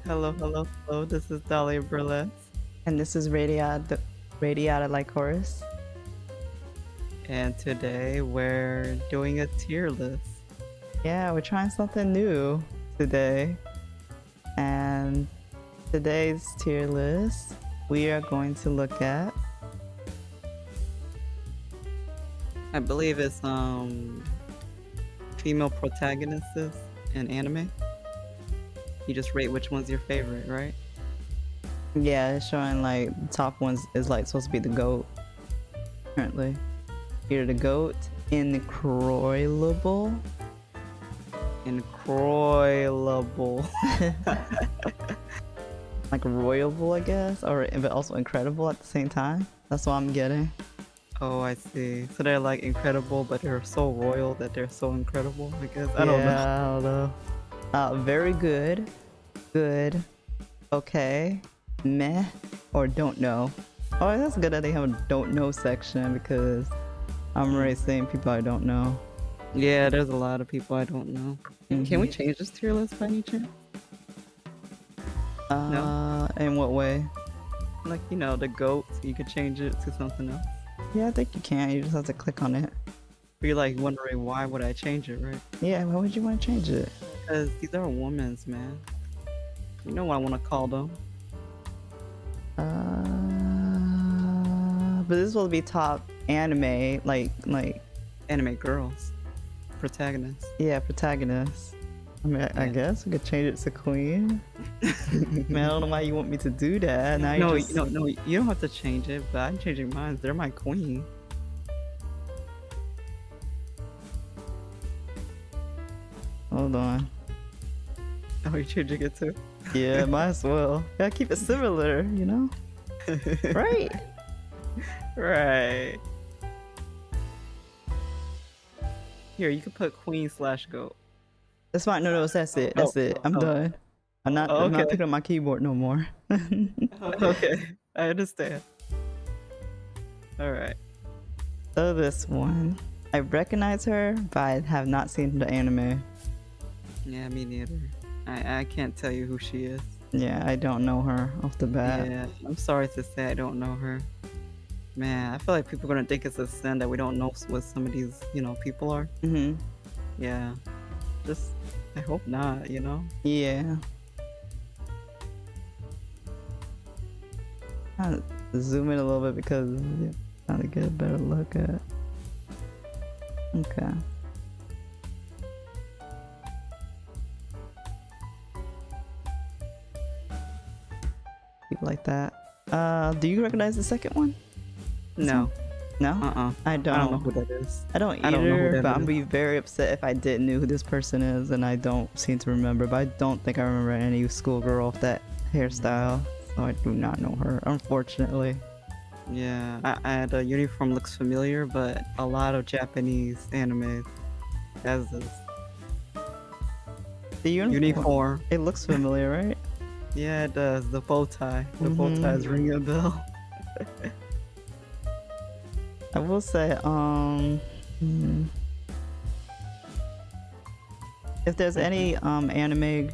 Hello, hello, hello. This is Dahlia Burlesque. And this is Radia, Radiata like Horus. And today we're doing a tier list. Yeah, we're trying something new today. And today's tier list, we are going to look at... I believe it's female protagonists in anime. You just rate which one's your favorite, right? Yeah, it's showing like the top ones is like supposed to be the GOAT currently. Either the GOAT, incroyable. Incroyable. Like royable, I guess, or but also incredible at the same time. That's what I'm getting. Oh, I see. So they're like incredible, but they're so royal that they're so incredible, I guess. I don't know. Very good, good, okay, meh, or don't know. Oh, that's good that they have a don't know section because I'm already seeing people I don't know. Yeah, there's a lot of people I don't know. Mm-hmm. Can we change this tier list by any chance? No? In what way? Like, you know, the GOAT, you could change it to something else. Yeah, I think you can. You just have to click on it. But you're like wondering why would I change it, right? Yeah, why would you want to change it? Because these are women's, man. You know what I want to call them. But this will be top anime, like anime girls. Protagonists. Yeah, protagonists. I mean, I guess we could change it to queen. Man, I don't know why you want me to do that. Now No, you don't have to change it, but I'm changing mine. They're my queen. Hold on. Oh, you're changing it too? Yeah, might as well. Gotta keep it similar, you know? Right. Right. Here, you can put queen/goat. That's fine. No, that's it. That's it. I'm done. I'm not picking up my keyboard no more. Okay, I understand. Alright. So this one, I recognize her, but I have not seen the anime. Yeah, me neither. I can't tell you who she is. Yeah, I don't know her off the bat. Yeah, I'm sorry to say I don't know her. Man, I feel like people are gonna think it's a sin that we don't know what some of these, people are. Mm-hmm. Yeah. Just, I hope not, Yeah. I'll zoom in a little bit because I'm trying to get a better look at. Okay. People like that. Do you recognize the second one? No. No? I don't know who that is. I don't either, I don't know who that but I'm is. be very upset if I didn't know who this person is, and I don't seem to remember, but I don't think I remember any schoolgirl with that hairstyle, so I do not know her, unfortunately. Yeah, the uniform looks familiar, but a lot of Japanese anime has this. The Uniform. It looks familiar, right? Yeah, it does. The bow tie. The bow tie is ringing a bell. I will say, if there's any anime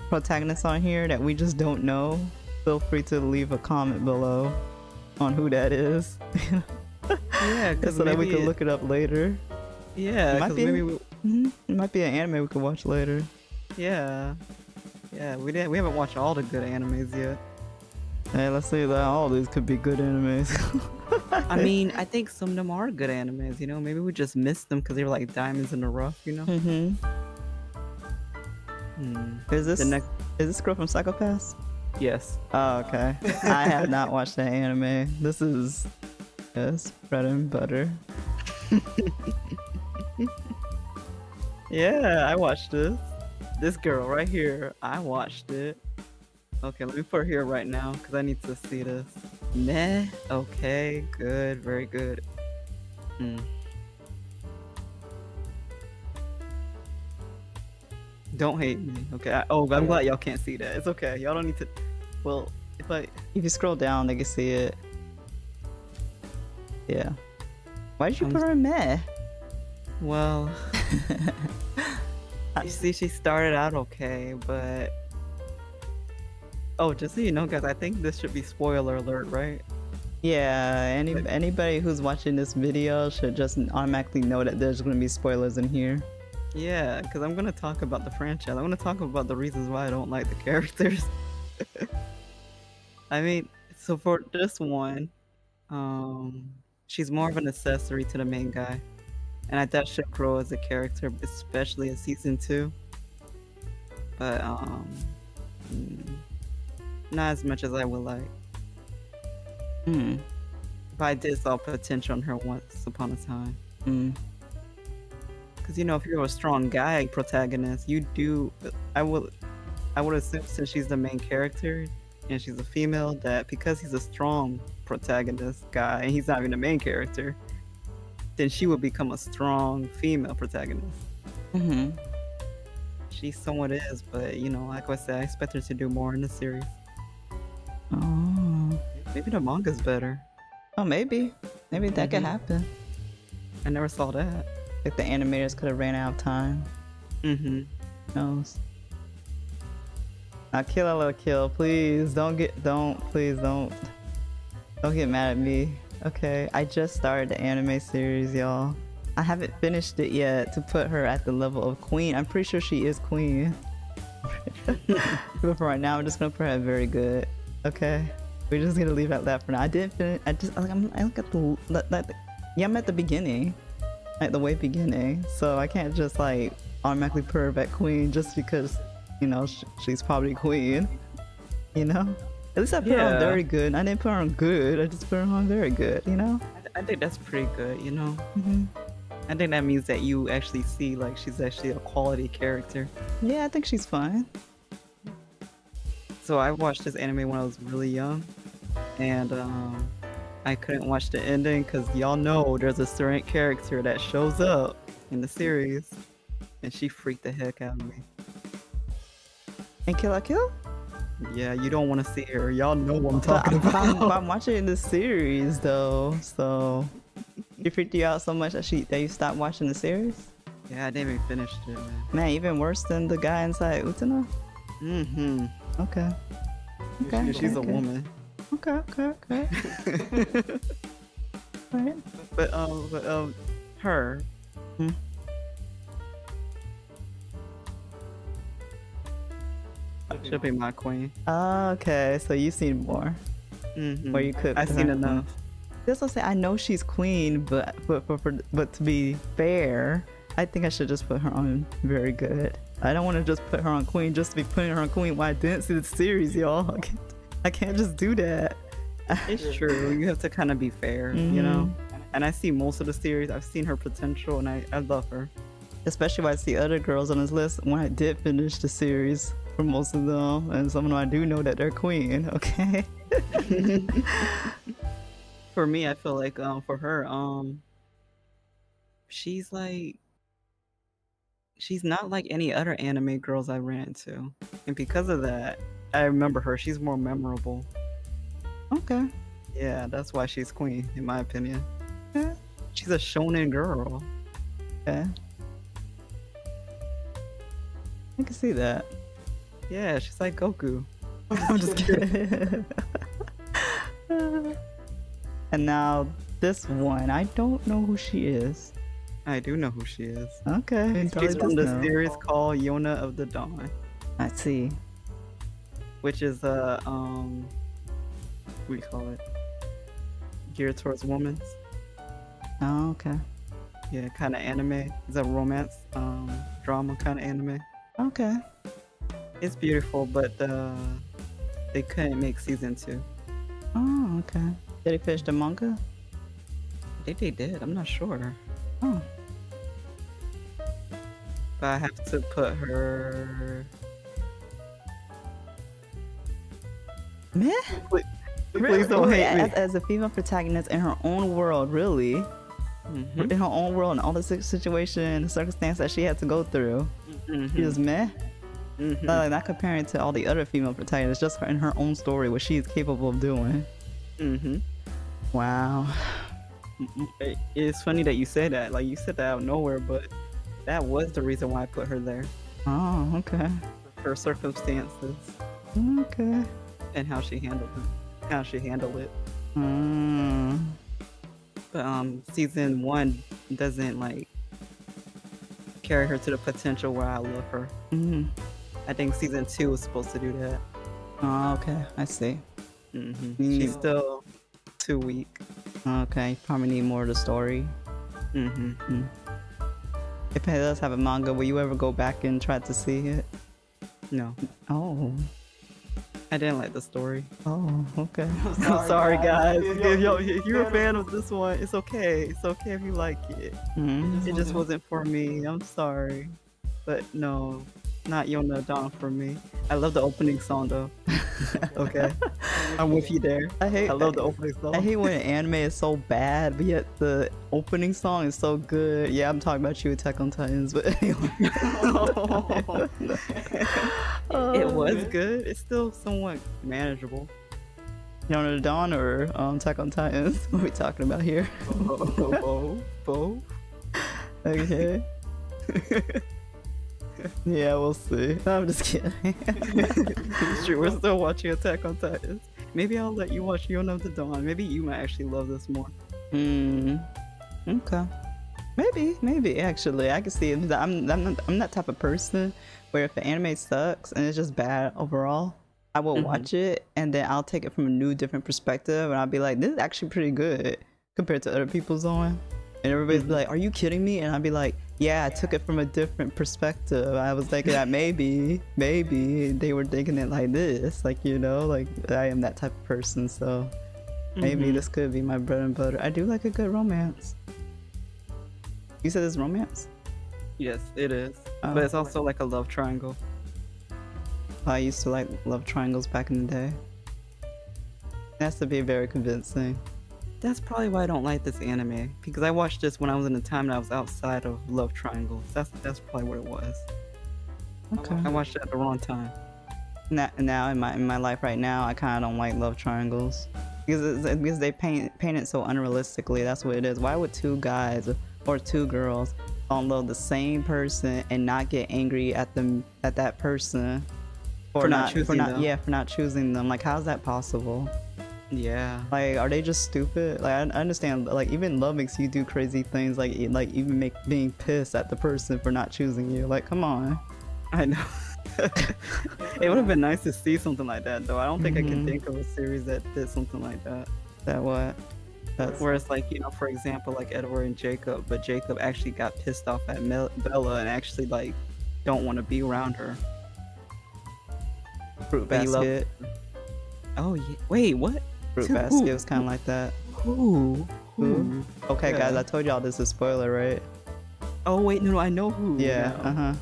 protagonists on here that we just don't know, feel free to leave a comment below on who that is. Yeah, because so that we can look it up later. Yeah, it might be it might be an anime we could watch later. Yeah, we haven't watched all the good animes yet. Hey, let's say that all these could be good animes. I mean, I think some of them are good animes, maybe we just missed them because they were like diamonds in the rough, Is this girl from Psychopaths? Yes. Oh, okay. I have not watched that anime. This is bread and butter. Yeah, I watched this. This girl right here, I watched it. Okay, let me put her here right now because I need to see this. Meh. Okay, good, very good. Don't hate me, okay? I'm glad y'all can't see that. It's okay. Y'all don't need to. Well, if you scroll down, they can see it. Yeah. Why did you put her in meh? Well, you see, she started out okay, but Oh, just so you know, guys, I think this should be spoiler alert, right? Yeah, anybody who's watching this video should just automatically know that there's going to be spoilers in here. Yeah, because I'm gonna talk about the franchise. I'm gonna talk about the reasons why I don't like the characters. I mean, so for this one, um, she's more of an accessory to the main guy, and I thought she'd grow as a character, especially in season 2. But mm, not as much as I would like. Hmm. But I did saw potential in her once upon a time. Hmm. Because, you know, if you're a strong guy protagonist, you do. I would assume, since she's the main character and she's a female, that because he's a strong protagonist guy and he's not even the main character, then she would become a strong female protagonist. Mm-hmm. She somewhat is, but, you know, like I said, I expect her to do more in the series. Oh. Maybe the manga's better. Oh, maybe that could happen. I never saw that. Like the animators could have ran out of time. Mm-hmm. Who knows? Kill, please don't get mad at me. Okay, I just started the anime series, y'all. I haven't finished it yet to put her at the level of queen. I'm pretty sure she is queen. But for right now, I'm just gonna put her at very good. Okay, we're just gonna leave it at that for now. I didn't finish. I look at I'm at the beginning, at the way beginning. So I can't just like automatically put her at queen just because, you know, she's probably queen. You know, at least I put her on very good. I didn't put her on good. I just put her on very good. You know. I think that's pretty good. You know. Mm-hmm. I think that means that you actually see like she's actually a quality character. Yeah, I think she's fine. So I watched this anime when I was really young, and I couldn't watch the ending because y'all know there's a certain character that shows up in the series, and she freaked the heck out of me. And Kill la Kill? Yeah, you don't want to see her. Y'all know what I'm talking about. I'm watching the series though, so she freaked you out so much that you stopped watching the series? Yeah, I didn't even finish it, man. Man, even worse than the guy inside Utena? Mm-hmm. Okay. Okay. She's a woman. Okay. Right. But her. Hmm. She'll be my queen. Okay, so you've seen more. Mm-hmm. Or you could. I've seen enough. That's what I say. I know she's queen, but to be fair, I think I should just put her on very good. I don't want to just put her on queen just to be putting her on queen when I didn't see the series, y'all. I can't just do that. It's true. You have to kind of be fair, you know? And I see most of the series. I've seen her potential, and I love her. Especially when I see other girls on this list when I did finish the series for most of them. And some of them I do know that they're queen, okay? For me, I feel like for her, she's not like any other anime girls I ran into. And because of that, I remember her. She's more memorable. Okay. Yeah, that's why she's queen, in my opinion. Yeah. She's a shonen girl. Okay. I can see that. Yeah, she's like Goku. I'm just kidding. And now this one, I don't know who she is. I do know who she is. Okay. She's from the series called Yona of the Dawn. I see. Which is what do you call it? Geared towards women. Oh, okay. Yeah, kind of anime. It's a romance drama kind of anime. Okay. It's beautiful, but they couldn't make season 2. Oh, okay. Did they finish the manga? I think they did. I'm not sure. Oh. But I have to put her. Meh? Please don't hate me. As a female protagonist in her own world, really. Mm-hmm. In her own world and all the situation and the circumstance that she had to go through. Mm-hmm. She was meh. Mm-hmm. Not comparing to all the other female protagonists, just in her own story, what she is capable of doing. Mm-hmm. Wow. It's funny that you say that. Like, you said that out of nowhere, but that was the reason why I put her there. Oh, okay. Her circumstances. Okay. and how she handled it. Mm. But season 1 doesn't like carry her to the potential where I love her. Mm. I think season 2 is supposed to do that. Oh, okay. I see. She's still too weak. Okay, probably need more of the story. If it does have a manga, will you ever go back and try to see it? No. Oh. I didn't like the story. Oh, okay. I'm sorry, guys. If you're a fan of this one, it's okay. It's okay if you like it. It just wasn't for me. I'm sorry. But no, not Yona Dawn for me. I love the opening song though. Okay. I'm with you there. I love the opening song. I hate when an anime is so bad, but yet the opening song is so good. Yeah, I'm talking about you, Attack on Titans, but anyway. It was good. It's still somewhat manageable. Yona Dawn or Attack on Titans? What are we talking about here? Both. Okay. Yeah, we'll see. No, I'm just kidding. Sure, we're still watching Attack on Titans. Maybe I'll let you watch Yona the Dawn. Maybe you might actually love this more. Okay. Maybe actually, I can see it. I'm that type of person where if the anime sucks and it's just bad overall, I will watch it and then I'll take it from a new, different perspective, and I'll be like, this is actually pretty good compared to other people's on. And everybody's be like, are you kidding me? And I'll be like, yeah, I took it from a different perspective. I was thinking that maybe they were thinking it like this, like, you know, like I am that type of person, so maybe this could be my bread and butter. I do like a good romance. You said it's romance? Yes, it is. But it's also like a love triangle. I used to like love triangles back in the day. It has to be very convincing. That's probably why I don't like this anime, because I watched this when I was in a time that I was outside of love triangles. That's probably what it was. Okay. I watched it at the wrong time. Now in my life right now, I kind of don't like love triangles because they paint it so unrealistically. That's what it is. Why would two guys or two girls fall in love with the same person and not get angry at that person for not choosing them? Like, how's that possible? Yeah. Like, are they just stupid? Like, I understand, like, even love makes you do crazy things, like even being pissed at the person for not choosing you. Like, come on. I know. It would have been nice to see something like that, though. I don't think I can think of a series that did something like that. That what? Where it's like, you know, for example, like Edward and Jacob, but Jacob actually got pissed off at Bella and actually, like, don't want to be around her. Fruit Basket. Oh, yeah. Wait, what? Fruit Basket was kind of like that. Who? Okay, guys, I told y'all this is a spoiler, right? Oh, wait, no, I know who. Yeah,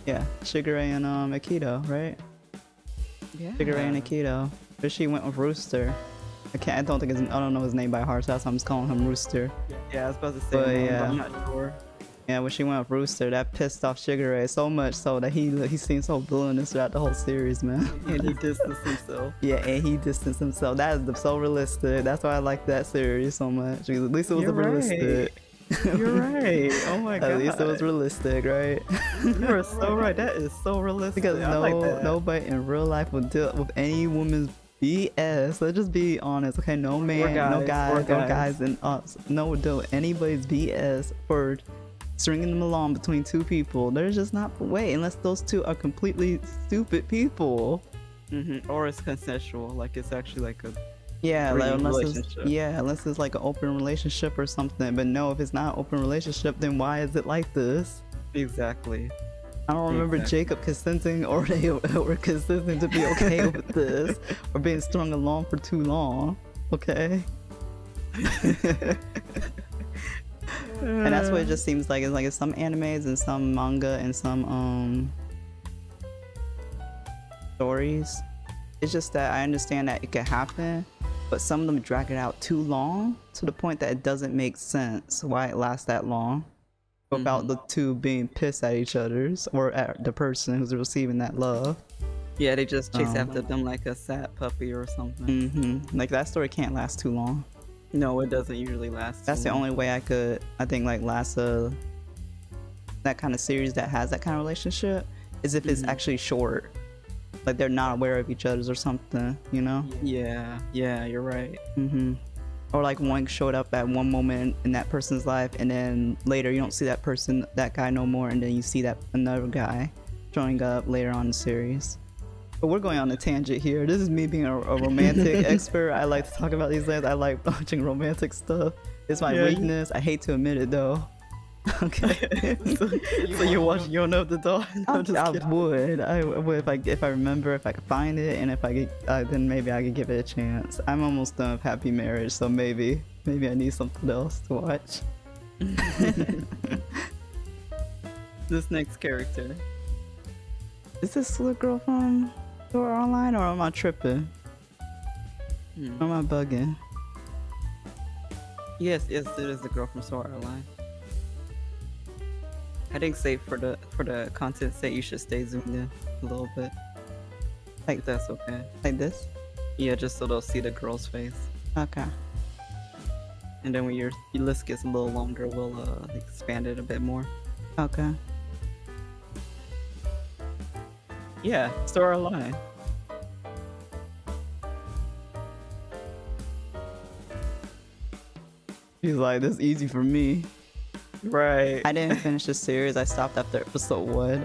yeah, Sugar Ray and Akito, right? Yeah. Sugar Ray and Akito. But she went with Rooster. I don't know his name by heart, so that's why I'm just calling him Rooster. Yeah, I was about to say but I'm not sure. Yeah, when she went with Rooster, that pissed off Sugar Ray so much so that he seemed so villainous throughout the whole series, man. And he distanced himself. Yeah, and he distanced himself. That is so realistic. That's why I like that series so much. At least it was realistic. You're right. Oh my god. At least it was realistic, right? You are so right. That is so realistic. Because nobody in real life would deal with any woman's BS. Let's just be honest, okay? No man, no guys, and us. No would deal with anybody's BS for stringing them along between two people. There's just not the way, unless those two are completely stupid people. Or it's consensual, like it's actually like a unless it's like an open relationship or something. But no, if it's not an open relationship, then why is it like this? Exactly. I don't remember Jacob consenting or they were consenting to be okay with this or being strung along for too long. Okay. And that's what it just seems like. It's like in some animes and some manga and some stories. It's just that I understand that it could happen, but some of them drag it out too long to the point that it doesn't make sense why it lasts that long without the two being pissed at each other's or at the person who's receiving that love. Yeah, they just chase after them like a sad puppy or something. Like that story can't last too long. No, it doesn't usually last. That's the only way I think like last that kind of series that has that kind of relationship is if it's actually short. like they're not aware of each other's or something, you know? Yeah, yeah, you're right. Or like one showed up at one moment in that person's life, and then later you don't see that guy no more, and then you see that another guy showing up later on in the series. But we're going on a tangent here. This is me being a romantic expert. I like to talk about these things. I like watching romantic stuff. It's my weakness. I hate to admit it though. Okay. So you watch Yona of the Dawn? I would if I remember, if I could find it, and if I could, then maybe I could give it a chance. I'm almost done with Happy Marriage, so maybe I need something else to watch. This next character. Is this the girl from Sword Art Online, or am I tripping? Or am I bugging? Yes, it is the girl from Sword Art Online. I think say for the content's sake, you should stay zoomed in a little bit. Like if that's okay. Like this? Yeah, just so they'll see the girl's face. Okay. And then when your list gets a little longer, we'll expand it a bit more. Okay. Yeah, Sword Art Online. She's like, this is easy for me. Right. I didn't finish the series. I stopped after episode 1.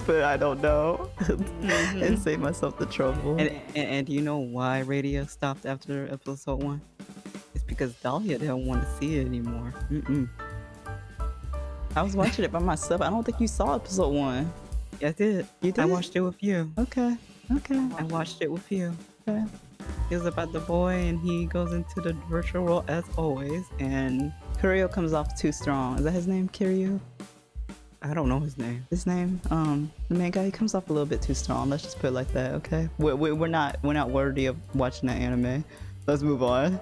But I don't know. And save myself the trouble. And do you know why Radia stopped after episode 1? It's because Dahlia didn't want to see it anymore. I was watching it by myself. I don't think you saw episode 1. Yeah, I did. You did? I watched it with you. Okay. I watched it with you. Okay. It was about the boy, and he goes into the virtual world as always, and Kiryu comes off too strong. Is that his name, Kiryu? I don't know his name. His name? The main guy, he comes off a little bit too strong. Let's just put it like that, okay? We're not worthy of watching that anime. Let's move on.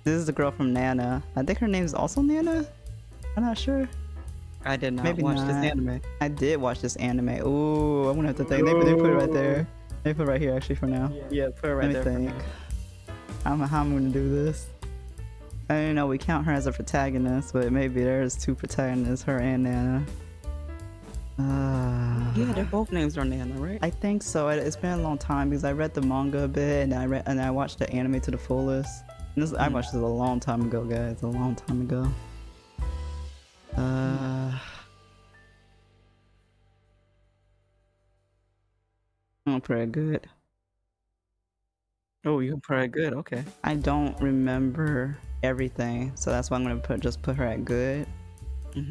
This is the girl from Nana. I think her name is also Nana. I'm not sure. I did not watch this anime. I did watch this anime. Ooh, I'm gonna have to think. They put it right there. They put it right here actually for now. Yeah, put it right there. Let me think. I don't know how I'm gonna do this. I don't know, we count her as a protagonist, but maybe there's 2 protagonists, her and Nana. Yeah, their both names are Nana, right? I think so. It's been a long time because I read the manga a bit, and I watched the anime to the fullest. And this, I watched this a long time ago, guys. A long time ago. I'm pretty good. Oh, you're pretty good. Okay. I don't remember everything, so that's why I'm gonna just put her at good.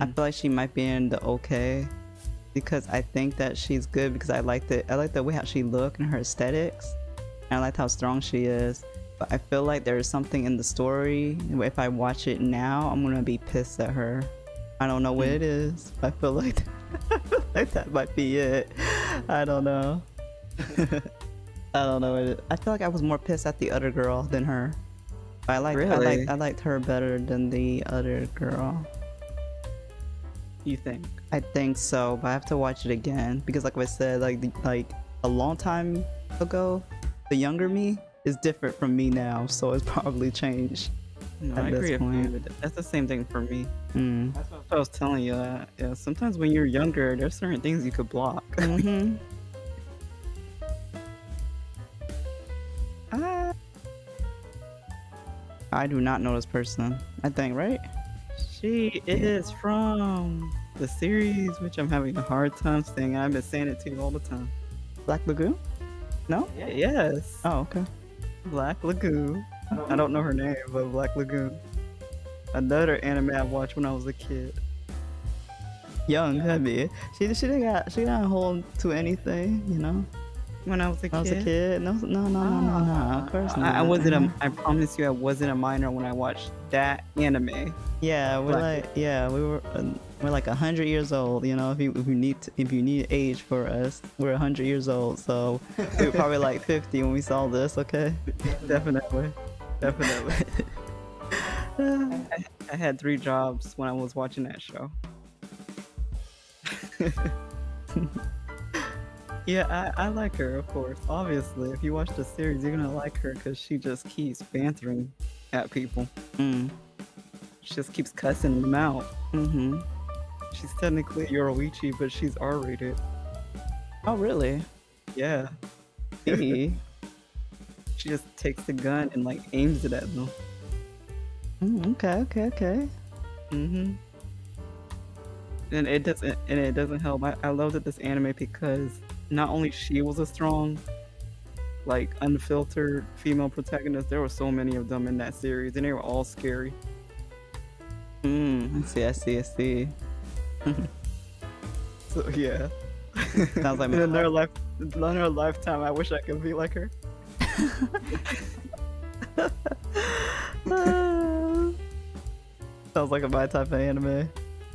I feel like she might be in the okay, because I think that she's good because I like the way how she look and her aesthetics, and I like how strong she is. But I feel like there's something in the story. If I watch it now, I'm gonna be pissed at her. I don't know what it is. I feel like that might be it. I don't know. I don't know what it is. I feel like I was more pissed at the other girl than her. I liked her better than the other girl. You think? I think so, but I have to watch it again because, like I said, like a long time ago, the younger me is different from me now, so it's probably changed. No, I agree with you. That's the same thing for me. That's what I was telling you. Yeah, sometimes when you're younger, there's certain things you could block. I do not know this person. I think, right? She is from the series, which I'm having a hard time saying. I've been saying it to you all the time. Black Lagoon? No? Yes. Oh, okay. Black Lagoon. I don't know her name, but Black Lagoon. Another anime I watched when I was a kid. Young, heavy. She didn't hold to anything, you know. When I was a kid? No. Of course not. I promise you, I wasn't a minor when I watched that anime. Yeah, we're like 100 years old. You know, if you need age for us, we're 100 years old. So we were probably like 50 when we saw this. Okay. Definitely. I had 3 jobs when I was watching that show. Yeah, I like her, of course. Obviously, if you watch the series, you're gonna like her because she just keeps bantering at people. She just keeps cussing them out. She's technically Yoruichi, but she's R-rated. Oh, really? Yeah. Hey. She just takes the gun and like aims it at them. Okay. And it doesn't help. I loved it, this anime, because not only she was a strong, like, unfiltered female protagonist, there were so many of them in that series, and they were all scary. I see. So yeah. Sounds like in her lifetime, I wish I could be like her. Sounds like a my type of anime.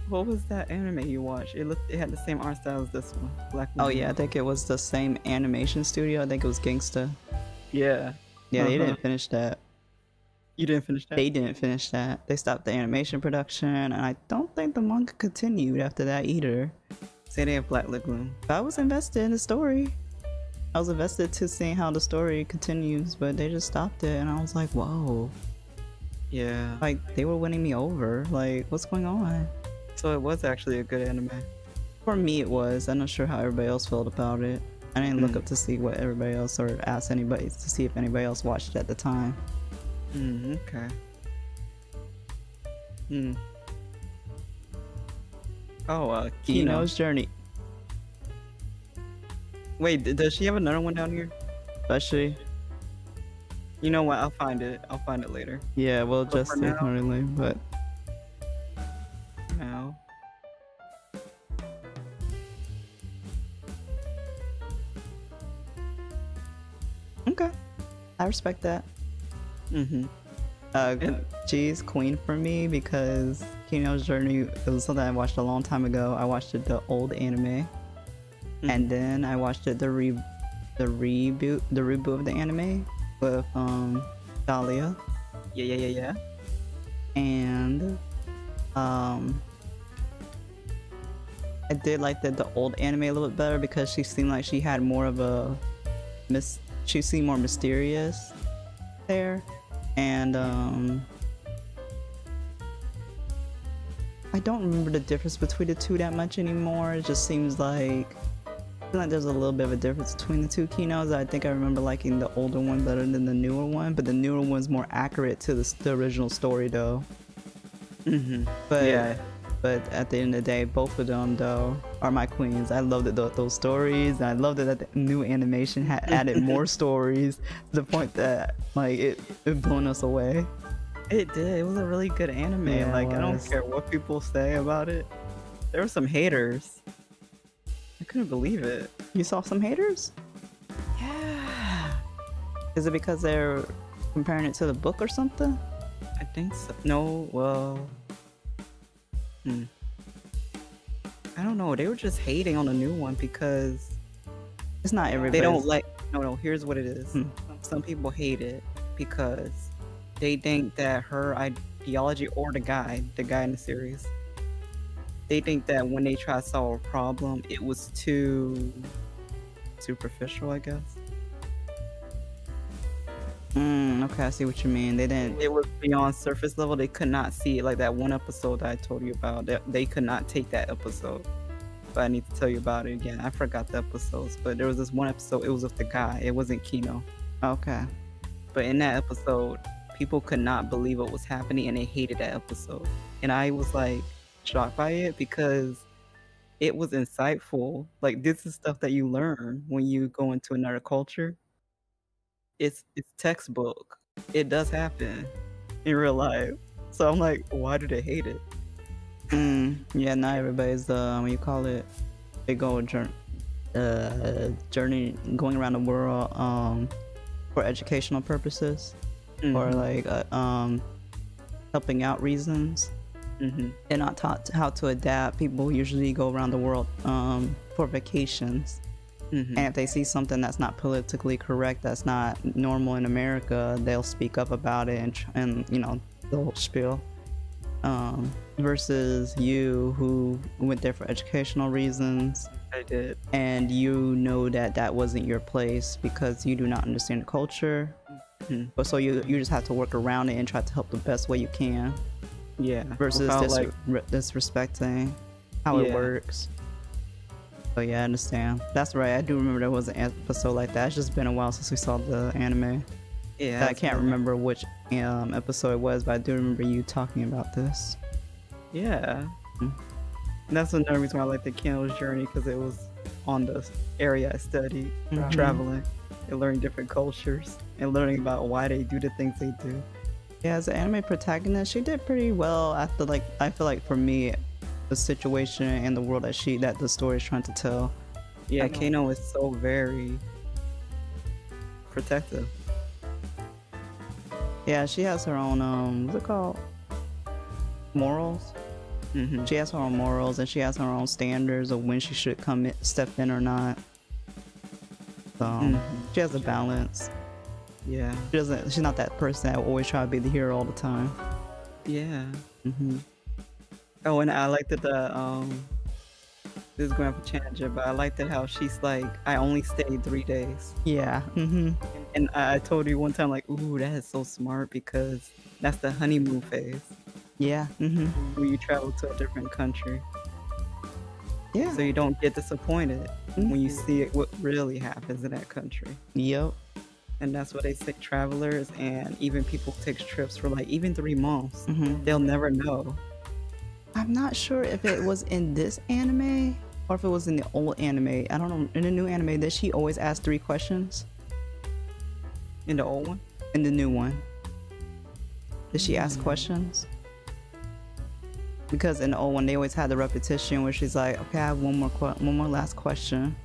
What was that anime you watched? It had the same art style as this one. Black Oh Woman. yeah, I think it was the same animation studio. I think it was Gangsta. Yeah. Yeah, they didn't finish that. You didn't finish that? They didn't finish that. They stopped the animation production, and I don't think the manga continued after that either. Say they have Black Lagoon. I was invested in the story. I was invested to seeing how the story continues, but they just stopped it, and I was like, whoa. Yeah. Like, they were winning me over. Like, what's going on? So it was actually a good anime. For me, it was. I'm not sure how everybody else felt about it. I didn't look up to see what everybody else, or ask anybody to see if anybody else watched it at the time. Okay. Oh, Kino's Journey. Wait, does she have another one down here? Especially. You know what? I'll find it later. Yeah, well, But just for now- currently, but Now. okay. I respect that. She's queen for me because Kino's Journey, it was something I watched a long time ago. I watched it, the old anime, and then I watched it the reboot of the anime with Dahlia. Yeah. And I did like the old anime a little bit better because she seemed like she had more of a she seemed more mysterious there. And I don't remember the difference between the two that much anymore. It just seems like I feel like there's a little bit of a difference between the two Kinos. I think I remember liking the older one better than the newer one, but the newer one's more accurate to the original story though. But Yeah. But at the end of the day, both of them though are my queens. I loved it, those stories, and I loved it that the new animation had added more stories to the point that like it blew us away. It did. It was a really good anime. Yeah, like, it I don't was. care what people say about it. There were some haters. I couldn't believe it. You saw some haters? Yeah. Is it because they're comparing it to the book or something? I think so. No, well. I don't know. They were just hating on the new one because It's not everybody. they don't like. No. Here's what it is. Some people hate it because they think that her ideology, or the guy in the series, they think that when they try to solve a problem, it was too superficial, I guess. Okay, I see what you mean. They didn't. It was beyond surface level. They could not see it. Like that one episode that I told you about, they could not take that episode. But I need to tell you about it again. I forgot the episodes, but there was this one episode. It was with the guy. It wasn't Kino. Okay. But in that episode, people could not believe what was happening, and they hated that episode. And I was like shocked by it because it was insightful. Like, this is stuff that you learn when you go into another culture. It's textbook. It does happen in real life. So I'm like, why do they hate it? Yeah, not everybody's what you call it? They go journey going around the world for educational purposes or like helping out reasons. They're not taught how to adapt. People usually go around the world for vacations. And if they see something that's not politically correct, that's not normal in America, they'll speak up about it and you know, the whole spiel. Versus you who went there for educational reasons. I did. And you know that that wasn't your place because you do not understand the culture. But so you just have to work around it and try to help the best way you can. Yeah. Versus Without, disrespecting. how it Yeah. works. So yeah, I understand. That's right. I do remember there was an episode like that. It's just been a while since we saw the anime. Yeah, I can't remember which episode it was, but I do remember you talking about this. Yeah. Mm. And that's another reason why I like the Candle's Journey, because it was on the area I studied, Mhm. traveling and learning different cultures and learning about why they do the things they do. Yeah, as an anime protagonist, she did pretty well at the like. I feel like for me, the situation and the world that the story is trying to tell. Yeah, Kano is so very protective. Yeah, she has her own what's it called? Morals. Mm-hmm. She has her own morals and she has her own standards of when she should step in or not. So she has a balance. Yeah. She's not that person that will always try to be the hero all the time. Yeah. Mm-hmm. Oh, and I liked that this is going for tangent, but I liked it how she's like, I only stayed 3 days. Yeah. Mm-hmm. And I told you one time, like, ooh, that is so smart, because that's the honeymoon phase. Yeah. Mm-hmm. When you travel to a different country. Yeah. So you don't get disappointed when you see what really happens in that country. Yep. And that's what they say, travelers and even people who take trips for like even 3 months, Mm-hmm. they'll never know. I'm not sure if it was in this anime or if it was in the old anime. I don't know. In the new anime, did she always ask 3 questions? In the old one? In the new one, did she ask questions? Because in the old one, they always had the repetition where she's like, "Okay, I have one more last question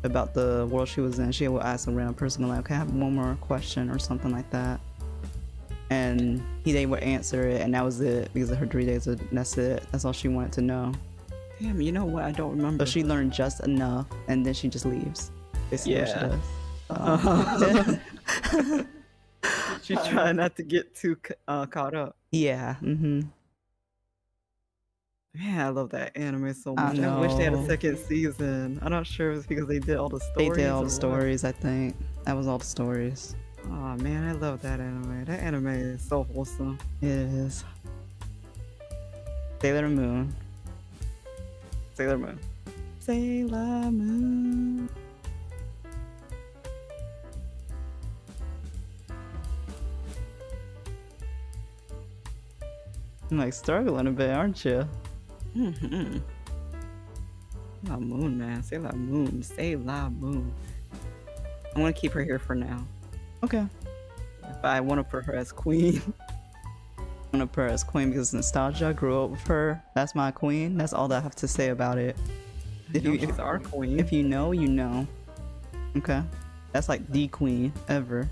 about the world she was in." She would ask a random person like, "Okay, I have one more question," or something like that. And they would answer it, and that was it because of her 3 days. That's it. That's all she wanted to know. Damn, you know what? I don't remember. So she learned just enough, and then she just leaves. Basically what she Yeah. does. She's trying not to get too caught up. Yeah. Mm-hmm. Man, I love that anime so I much. I wish they had a know. 2nd season. I'm not sure if it's because they did all the They stories. did all or the what. stories. I think that was all the stories. Oh man, I love that anime. That anime is so wholesome. It is. Sailor Moon. Sailor Moon. Sailor Moon. I'm like struggling a bit, aren't you? Mm-hmm. Sailor Moon, man. Sailor Moon. Sailor Moon. I'm gonna keep her here for now. Okay. But I want to put her as queen. I'm gonna put her as queen because nostalgia. I grew up with her. That's my queen. That's all that I have to say about it. She's our queen. If you know, you know. Okay. That's like the queen ever.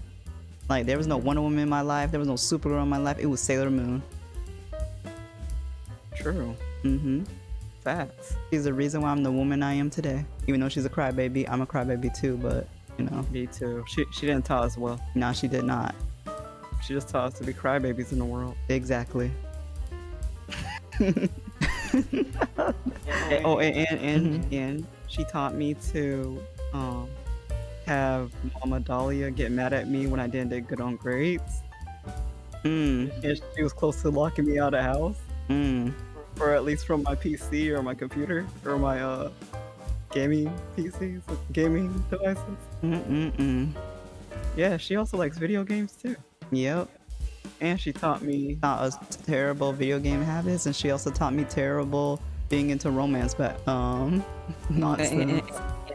Like there was no Wonder Woman in my life. There was no Supergirl in my life. It was Sailor Moon. True. Mm-hmm. Facts. She's the reason why I'm the woman I am today. Even though she's a crybaby, I'm a crybaby too. But you know, Me too. She didn't tell us well. nah, she did not. She just taught us to be crybabies in the world. Exactly. And she taught me to have Mama Dahlia get mad at me when I didn't do good on grades. Mm. And she was close to locking me out of the house, Mm. or at least from my PC or my computer or my gaming PCs, gaming devices. Mm-mm-mm. Yeah, she also likes video games too. Yep. And she taught me Taught us terrible video game habits, and she also taught me terrible being into romance, but nonsense. and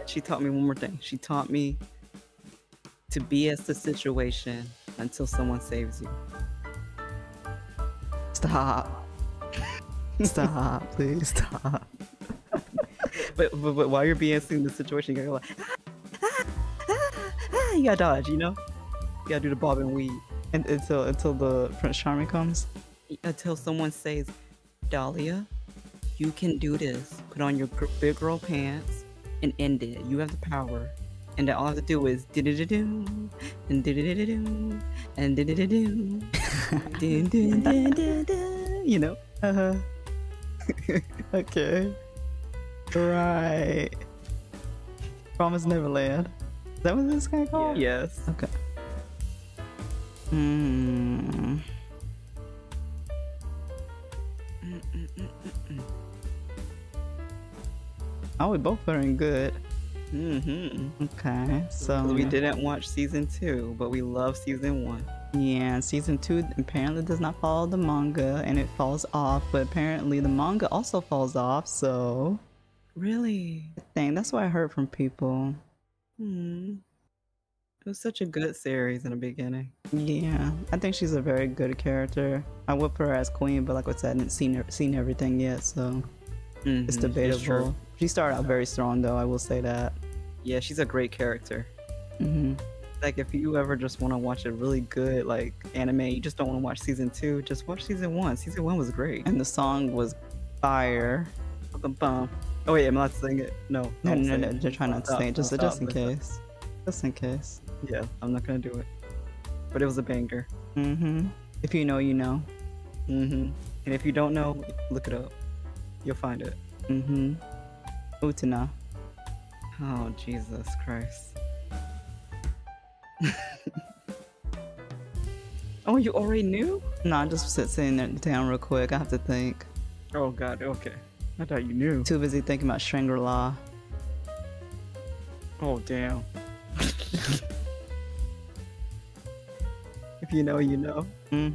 she taught me one more thing. She taught me to BS the situation until someone saves you. Stop. Stop, please stop. But while you're BSing the situation, you gotta go like, you gotta dodge, you know? You gotta do the bob and weave. And until the Prince Charming comes. Until someone says, Dahlia, you can do this. Put on your big girl pants and end it. You have the power. And all I have to do is do-do-do-do, and do-do-do-do, and do-do-do-do, do-do-do-do-do, you know? Okay. Right. Promise Neverland. Is that what this guy called? Yes. Okay. Hmm. Oh, we both are in good. Mm-hmm. Okay, so We didn't watch season 2, but we love season 1. yeah, season 2 apparently does not follow the manga and it falls off, but apparently the manga also falls off, so Really? that's what I heard from people. It was such a good series in the beginning. Yeah, I think she's a very good character. I would put her as queen, but like I said, I didn't seen everything yet, so it's debatable. She started out very strong, though. I will say that. Yeah, she's a great character. Like, if you ever just want to watch a really good like anime, you just don't want to watch season 2, just watch season 1. Season 1 was great, and the song was fire. Bum. Oh wait, I'm not saying it. No, they're trying not to say it, just in case. Just in case. Yeah, I'm not gonna do it. But it was a banger. If you know, you know. And if you don't know, look it up. You'll find it. Utana. Oh, Jesus Christ. Oh, you already knew? No, I just sitting there down real quick. I have to think. Oh God, okay. I thought you knew. Too busy thinking about Shangri-La. Oh, damn. If you know, you know. I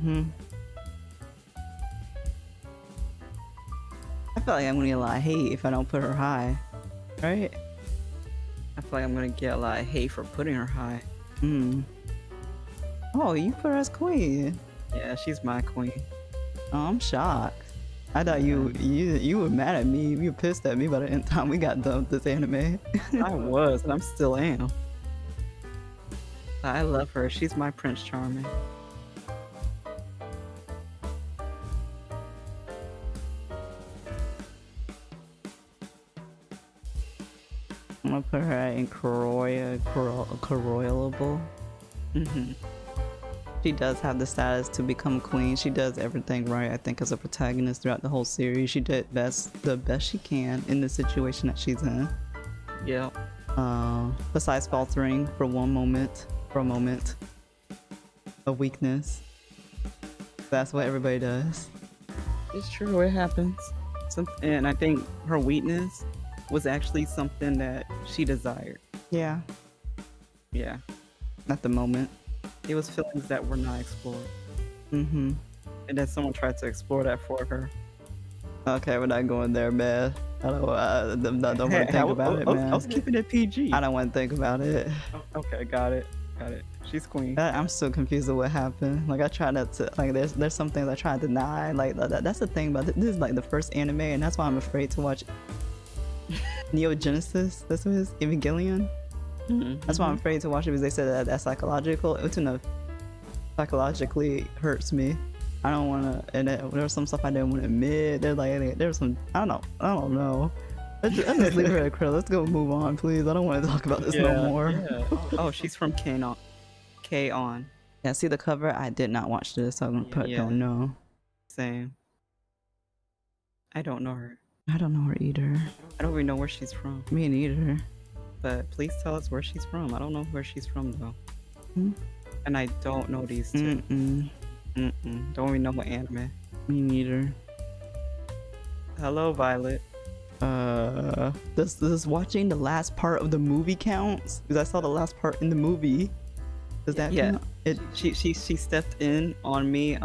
feel like I'm gonna get a lot of hate if I don't put her high. Right? I feel like I'm gonna get a lot of hate for putting her high. Oh, you put her as queen. Yeah, she's my queen. Oh, I'm shocked. I thought you were mad at me. You were pissed at me by the end time we got done with this anime. I was, and I'm still am. I love her. She's my Prince Charming. I'm gonna put her at incorroyable. She does have the status to become queen. She does everything right, I think, as a protagonist throughout the whole series. She did the best she can in the situation that she's in. Yeah. Besides faltering for a moment of weakness. That's what everybody does. It's true, it happens. And I think her weakness was actually something that she desired. Yeah. Yeah. At the moment. It was feelings that were not explored. And then someone tried to explore that for her. Okay, we're not going there, man. I don't want to think about it, man. I was keeping it PG. I don't want to think about it. Okay, got it. She's queen. I'm still confused with what happened. Like, I try not to, like, there's some things I try to deny. Like, that's the thing about this is like the first anime, and that's why I'm afraid to watch Neo Genesis. That's what it is, Evangelion. That's why I'm afraid to watch it, because they said that that's psychological. Psychologically hurts me. I don't want to, and there was some stuff I didn't want to admit. There's some, I don't know. Let's just leave her at Krill. Let's go move on, please. I don't want to talk about this no more. Yeah. Oh, she's from K-On. Yeah, see the cover? I did not watch this, so I'm gonna put don't know. Same. I don't know her. I don't know her either. I don't even know where she's from. Me neither. But please tell us where she's from. I don't know where she's from though. And I don't know these two. Don't even know what anime. Me neither. Hello, Violet. Does watching the last part of the movie counts? Because I saw the last part in the movie. Does that count? She stepped in on me.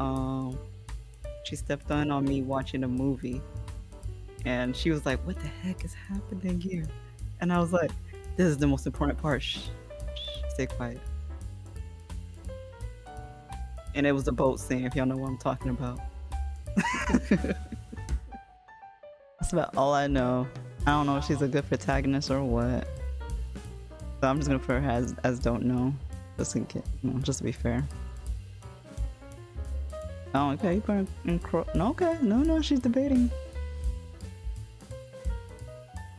She stepped in on me watching a movie, and she was like, "What the heck is happening here?" And I was like, "This is the most important part. Shh, stay quiet." And it was the boat scene, if y'all know what I'm talking about. That's about all I know. I don't know if she's a good protagonist or what. So I'm just gonna put her as don't know. Just in case, just to be fair. Oh, okay, you put her in no, okay, no, she's debating.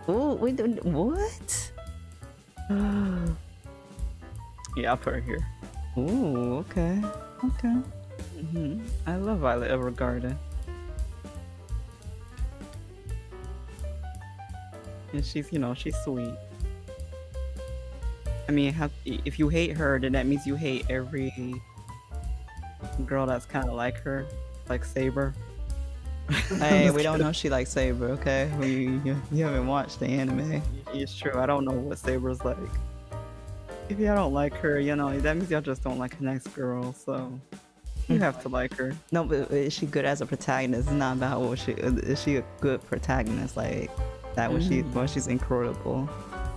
Oh, wait, what? Yeah, I'll put her here. Ooh, okay. I love Violet Evergarden. And she's, she's sweet. I mean, if you hate her, then that means you hate every girl that's kind of like her, like Saber. Hey, we don't know she likes Saber, okay? You haven't watched the anime. It's true. I don't know what Saber's like. If y'all don't like her, you know, that means y'all just don't like a nice girl, so you have to like her. No, but is she good as a protagonist? It's not about what she is. She a good protagonist? Like that when she's incredible.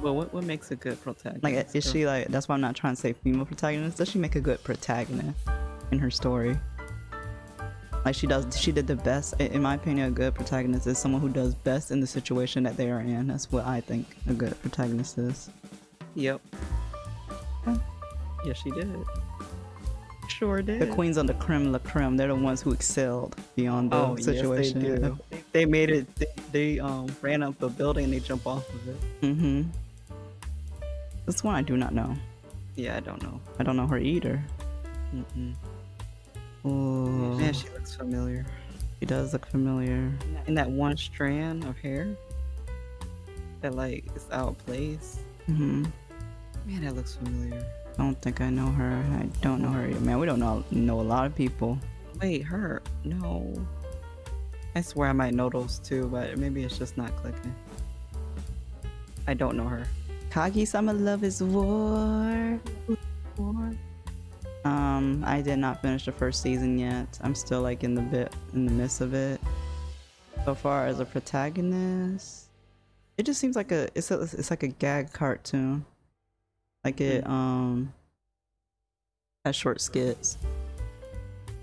Well, what makes a good protagonist? Like, is she like? That's why I'm not trying to say female protagonist. Does she make a good protagonist in her story? Like she does. She did the best. In my opinion, a good protagonist is someone who does best in the situation that they are in. That's what I think a good protagonist is. Yep. Yes, she did. Sure did. The queens on the creme la creme. They're the ones who excelled beyond the situation. Yes, they do. They made it. They ran up the building and they jump off of it. Mm-hmm. This one I do not know. Yeah, I don't know. I don't know her either. Mm-mm. Oh, Man, she looks familiar. She does look familiar. And that one strand of hair that like is out of place. Mm-hmm. Man, that looks familiar. I don't think I know her. I don't know her either. Man, we don't know a lot of people. Wait, her? No. I swear I might know those too, but maybe it's just not clicking. I don't know her. Kagi-sama Love is War. I did not finish the first season yet. I'm still like in the midst of it. So far as a protagonist, it just seems like it's like a gag cartoon. Like it has short skits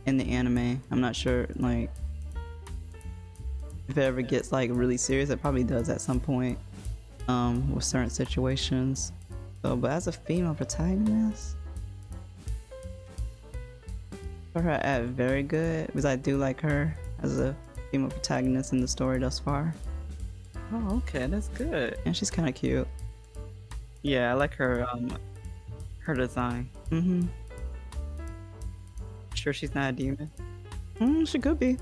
in the anime. I'm not sure like if it ever gets like really serious. It probably does at some point with certain situations. So, but as a female protagonist, for her at very good, because I do like her as a female protagonist in the story thus far. Oh, okay, that's good. And she's kind of cute. Yeah, I like her design. Mm-hmm. Sure she's not a demon? She could be.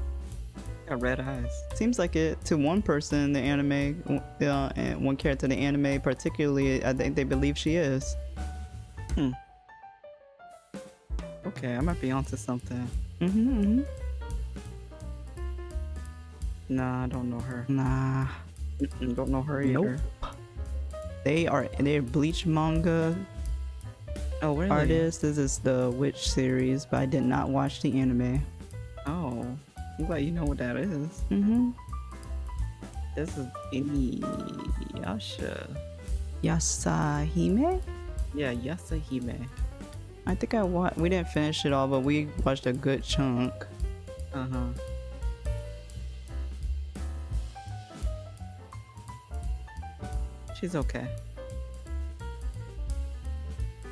Got red eyes. Seems like it to one person in the anime, and one character in the anime particularly, I think they believe she is. Okay, I might be onto something. Mm-hmm. Nah, I don't know her. Nah. Don't know her either. Nope. They're Bleach manga Oh, really? artists. This is the Witch series, but I did not watch the anime. Oh, I'm glad you know what that is. Mm-hmm. This is Inuyasha. Yasahime? Yeah, Yasahime. I think we didn't finish it all, but we watched a good chunk. Uh-huh. She's okay.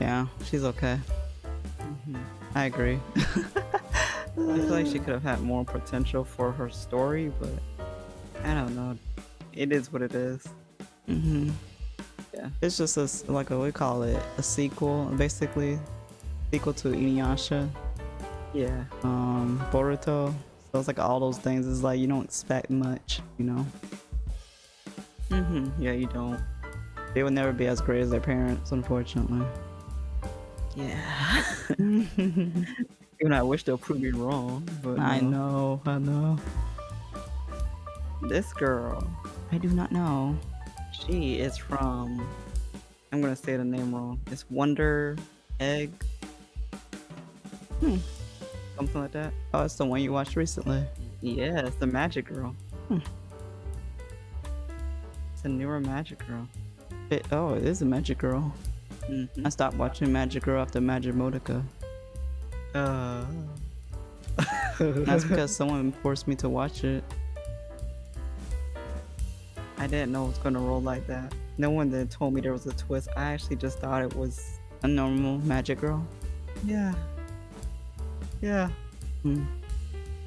Yeah, she's okay. I agree. I feel like she could have had more potential for her story, but I don't know. It is what it is. Mm-hmm. Yeah. It's just like we call it a sequel, basically. Sequel to Inuyasha. Yeah. Boruto. So it's like all those things. It's like you don't expect much, you know? Yeah, you don't. They will never be as great as their parents, unfortunately. Yeah. Even I wish they'll prove me wrong, but I know. This girl, I do not know. she is from, I'm gonna say the name wrong. It's Wonder Egg. Something like that. Oh, it's the one you watched recently. Yeah, it's the Magic Girl. It's a newer Magic Girl. It is a Magic Girl. I stopped watching Magic Girl after Magic Modica. That's because someone forced me to watch it. I didn't know it was gonna roll like that. No one then told me there was a twist. I actually just thought it was A normal Magic Girl. Yeah.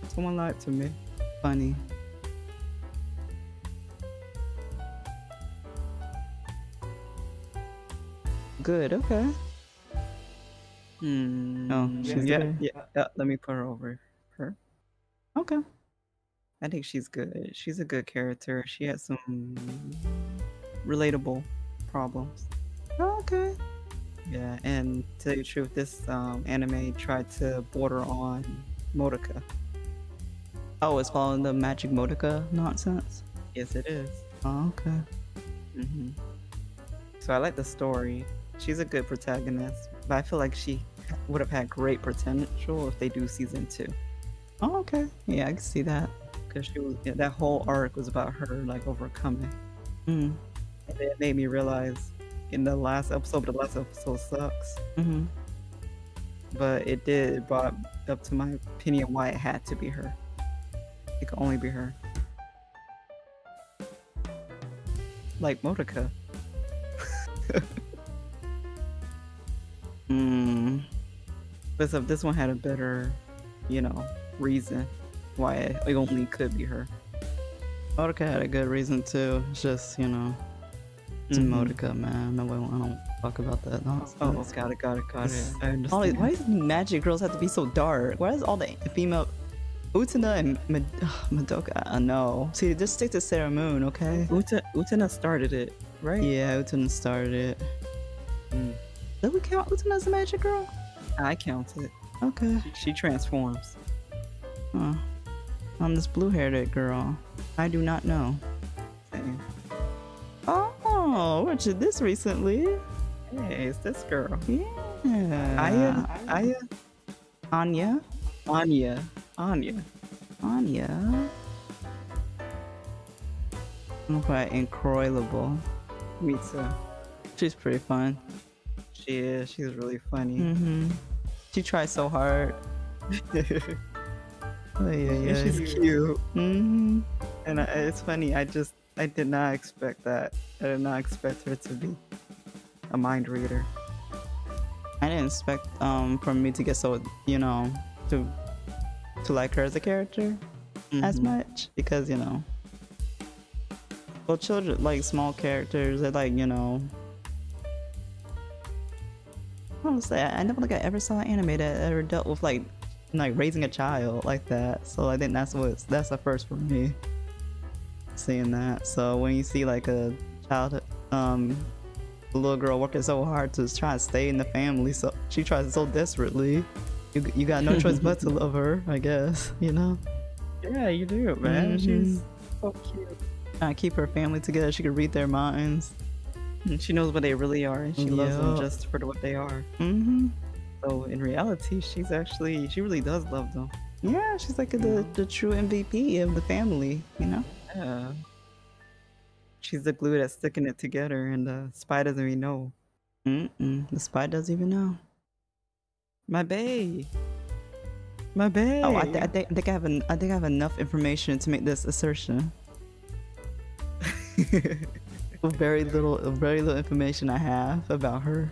Someone lied to me. Funny. Good, okay. Oh, she's yeah. Let me put her over her. Okay. I think she's good. She's a good character. She had some relatable problems. Oh, okay. Yeah, and to tell you the truth, this anime tried to border on Modica. Oh, it's following the Magic Modica nonsense. Yes, it is. Oh, okay. So I like the story. She's a good protagonist, but I feel like she would have had great potential if they do season 2. Oh, okay. Yeah, I can see that. Because she was that whole arc was about her like overcoming. Mm. And it made me realize in the last episode, but the last episode sucks. But it brought up to my opinion why it had to be her. It could only be her. Like Modica. But so this one had a better, reason why it only could be her. Modica had a good reason too. It's just, it's Modica, man. No way, I don't talk about that nonsense. Oh, got it. I understand. Why does magic girls have to be so dark? Why does all the female Utena and Madoka? No. See, just stick to Sarah Moon, okay? Utena started it, right? Yeah, Utena started it. Do we count Utena as a magic girl? I count it. Okay. She transforms. Huh. I'm this blue-haired girl. I do not know. Same. Oh, watched this recently. Hey, it's this girl. Yeah. Aya? Anya. I'm quite incroyable. Me too. She's pretty fun. She is. She's really funny. She tries so hard. Oh, yeah. She's cute. And it's funny. I did not expect that. I did not expect her to be a mind reader. I didn't expect for me to get so to like her as a character as much, because well, children like small characters. They're like honestly, I never think I ever saw an anime that ever dealt with like raising a child like that. So I think that's the first for me, seeing that. So when you see like a child, a little girl working so hard to try to stay in the family, so she tries so desperately. You got no choice but to love her, I guess. Yeah, you do, man. She's so cute. Trying to keep her family together. She could read their minds. And she knows what they really are, and she loves them just for what they are. So in reality, she really does love them. Yeah, she's like the true MVP of the family, Yeah. She's the glue that's sticking it together, and the spy doesn't even know. The spy doesn't even know. My bae. Oh, I think I have enough information to make this assertion. Very little information I have about her.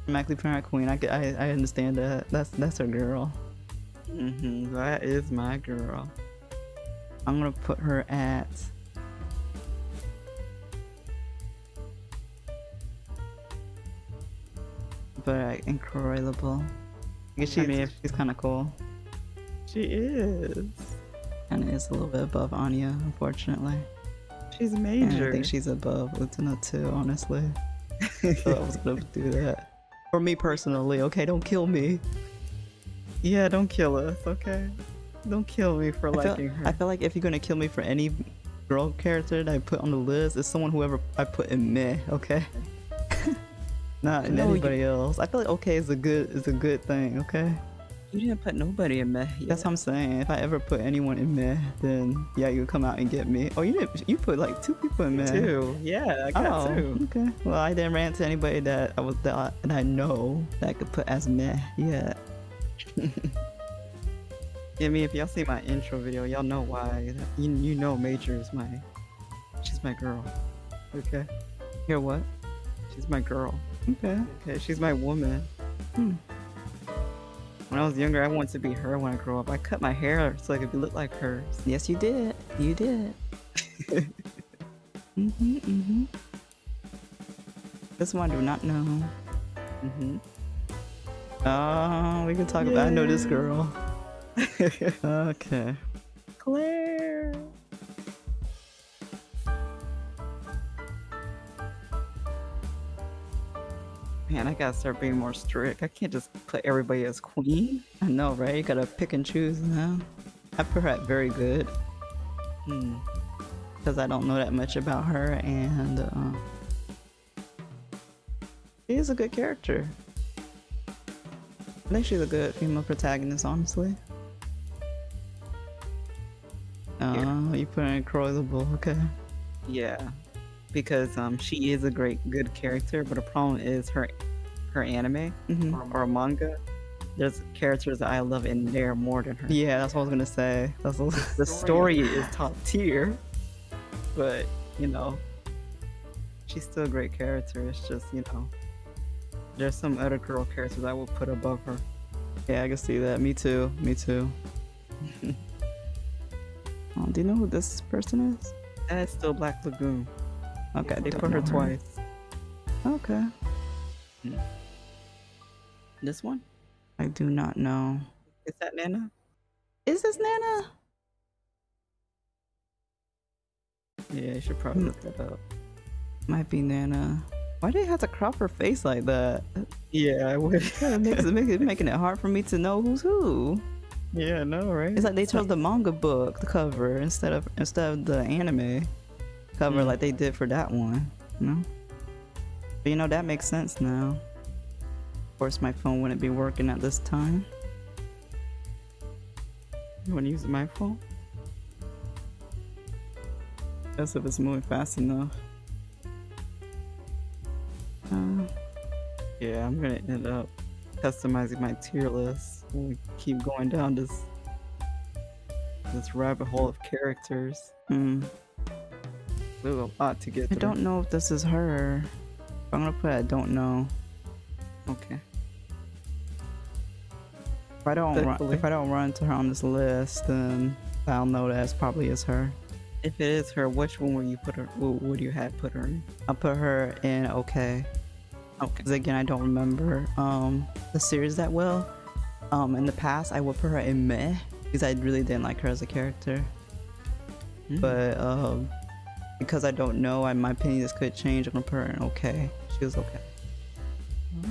Immaculate Parent Queen. I understand that. That's her girl. That is my girl. I'm gonna put her at. But incroyable. She's kind of cool. She is. And is a little bit above Anya, unfortunately. She's major. And I think she's above Utena too, honestly. So I was gonna do that. For me personally, okay, don't kill me. Yeah, don't kill us, okay? Don't kill me for liking her. I feel like if you're gonna kill me for any girl character that I put on the list, it's whoever I put in meh, okay? Not in anybody else. I feel like okay is a good thing, okay? You didn't put nobody in meh yet. That's what I'm saying. If I ever put anyone in meh, then yeah, you come out and get me. Oh, you put like 2 people in meh. 2. Yeah, I got 2. Okay. Well, I didn't rant to anybody that I know that I could put as meh yet. Yeah, I mean, if y'all see my intro video, y'all know why. You know Major is she's my girl. Okay? You're what? She's my girl. Okay. Okay, she's my woman. When I was younger, I wanted to be her when I grow up. I cut my hair so I could look like hers. Yes, you did. You did. This one I do not know. Oh, we can talk about. I know this girl. Okay. Claire. Man, I gotta start being more strict. I can't just put everybody as queen. I know, right? You gotta pick and choose now. I put her at very good Hmm. because I don't know that much about her, and she is a good character. I think she's a good female protagonist, honestly. Oh, you put her in Croyable, okay. Yeah, because she is a good character, but the problem is her anime or manga. There's characters that I love in there more than her. Yeah, that's what I was gonna say. That's The story is top tier, but you know, she's still a great character. It's just, you know, there's some other girl characters I would put above her. Yeah, I can see that. Me too. Me too. Do you know who this person is? That's still Black Lagoon. Okay, They put her twice. Okay. This one? I do not know. Is that Nana? Is this Nana? Yeah, you should probably look that up. Might be Nana. Why do they have to crop her face like that? Yeah, I would. Making it hard for me to know who's who. Yeah, I know, right? It's like they chose the manga book, the cover, instead of the anime cover like they did for that one. You know? But you know, that makes sense now. Of course, my phone wouldn't be working at this time. You want to use my phone? That's if it's moving fast enough. Yeah, I'm gonna end up customizing my tier list when we keep going down this rabbit hole of characters. There's a lot to get through. I don't know if this is her. I'm gonna put I don't know. Okay. If I don't run into her on this list, then I'll know that probably is her. If it is her, which one will you put her? What would you have put her in? I'll put her in okay. Okay. Because again, I don't remember the series that well. In the past, I would put her in meh because I really didn't like her as a character. But because I don't know, my opinion just could change. I'm gonna put her in okay. She was okay.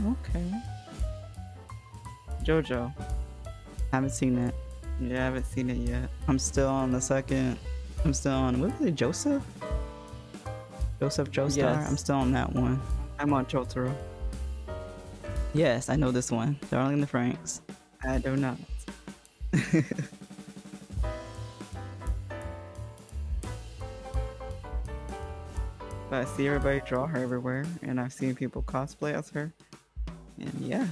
Okay. JoJo. Haven't seen it. Yeah, I haven't seen it yet. I'm still on the second. I'm still on. What was it? Joseph Joestar. Yes. I'm still on that one. I'm on Jotaro. Yes, I know this one. Darling in the Franxx. I do not. But I see everybody draw her everywhere, and I've seen people cosplay as her. And yeah.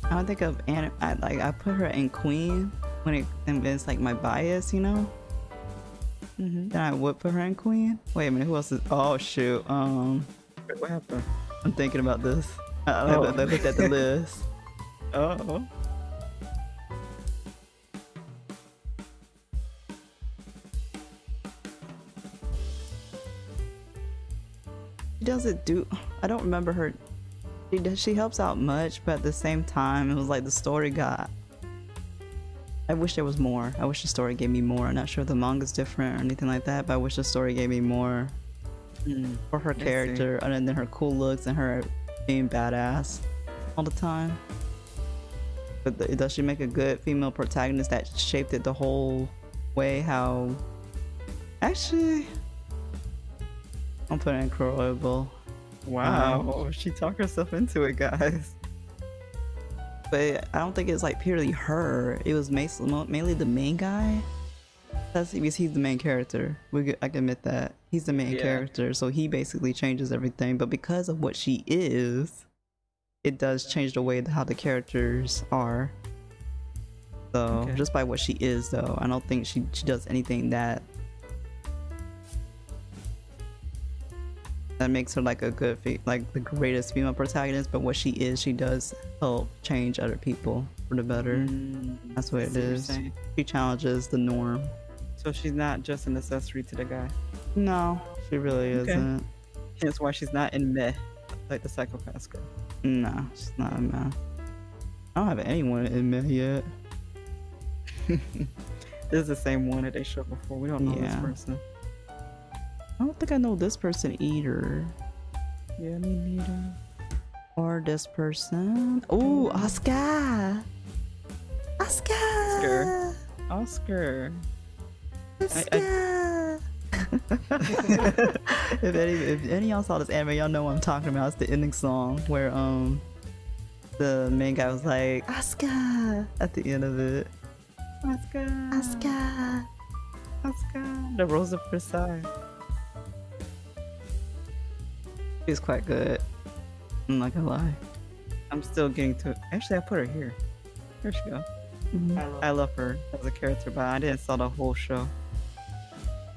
I don't think of anime. I put her in Queen when it's like my bias, you know. Then I would put her in Queen. Wait a minute, who else is? Oh shoot. What happened? I'm thinking about this. I looked at the list. Oh. She doesn't do. I don't remember her. She helps out much, but at the same time, it was like the story got. I wish there was more. I wish the story gave me more. I'm not sure if the manga's different or anything like that, but I wish the story gave me more for her character, other than her cool looks and her being badass all the time. But does she make a good female protagonist that shaped it the whole way? How? Actually, I'm putting in Croyable. Wow, she talked herself into it, guys. But I don't think it's like purely her. It was mainly the main guy. That's because he's the main character. I can admit that he's the main character, so he basically changes everything. But because of what she is, it does change the way how the characters are. So just by what she is, though, I don't think she does anything that makes her like a good like the greatest female protagonist. But what she is, she does help change other people for the better. That's what it is. She challenges the norm. So she's not just an accessory to the guy. No, she really isn't. Hence why she's not in meh like the Psychopath girl. No, she's not in meh. I don't have anyone in meh yet. This is the same one that they showed before. We don't know this person. I don't think I know this person either. Yeah, me neither. Or this person. Oh, Oscar! Oscar! Oscar. Oscar. If any of y'all saw this anime, y'all know what I'm talking about. It's the ending song where the main guy was like Oscar at the end of it. Oscar. Oscar. Oscar. The Rose of Versailles. She's quite good. I'm not gonna lie. I'm still getting to. Actually, I put her here. Here she go. I love her as a character, but I didn't saw the whole show.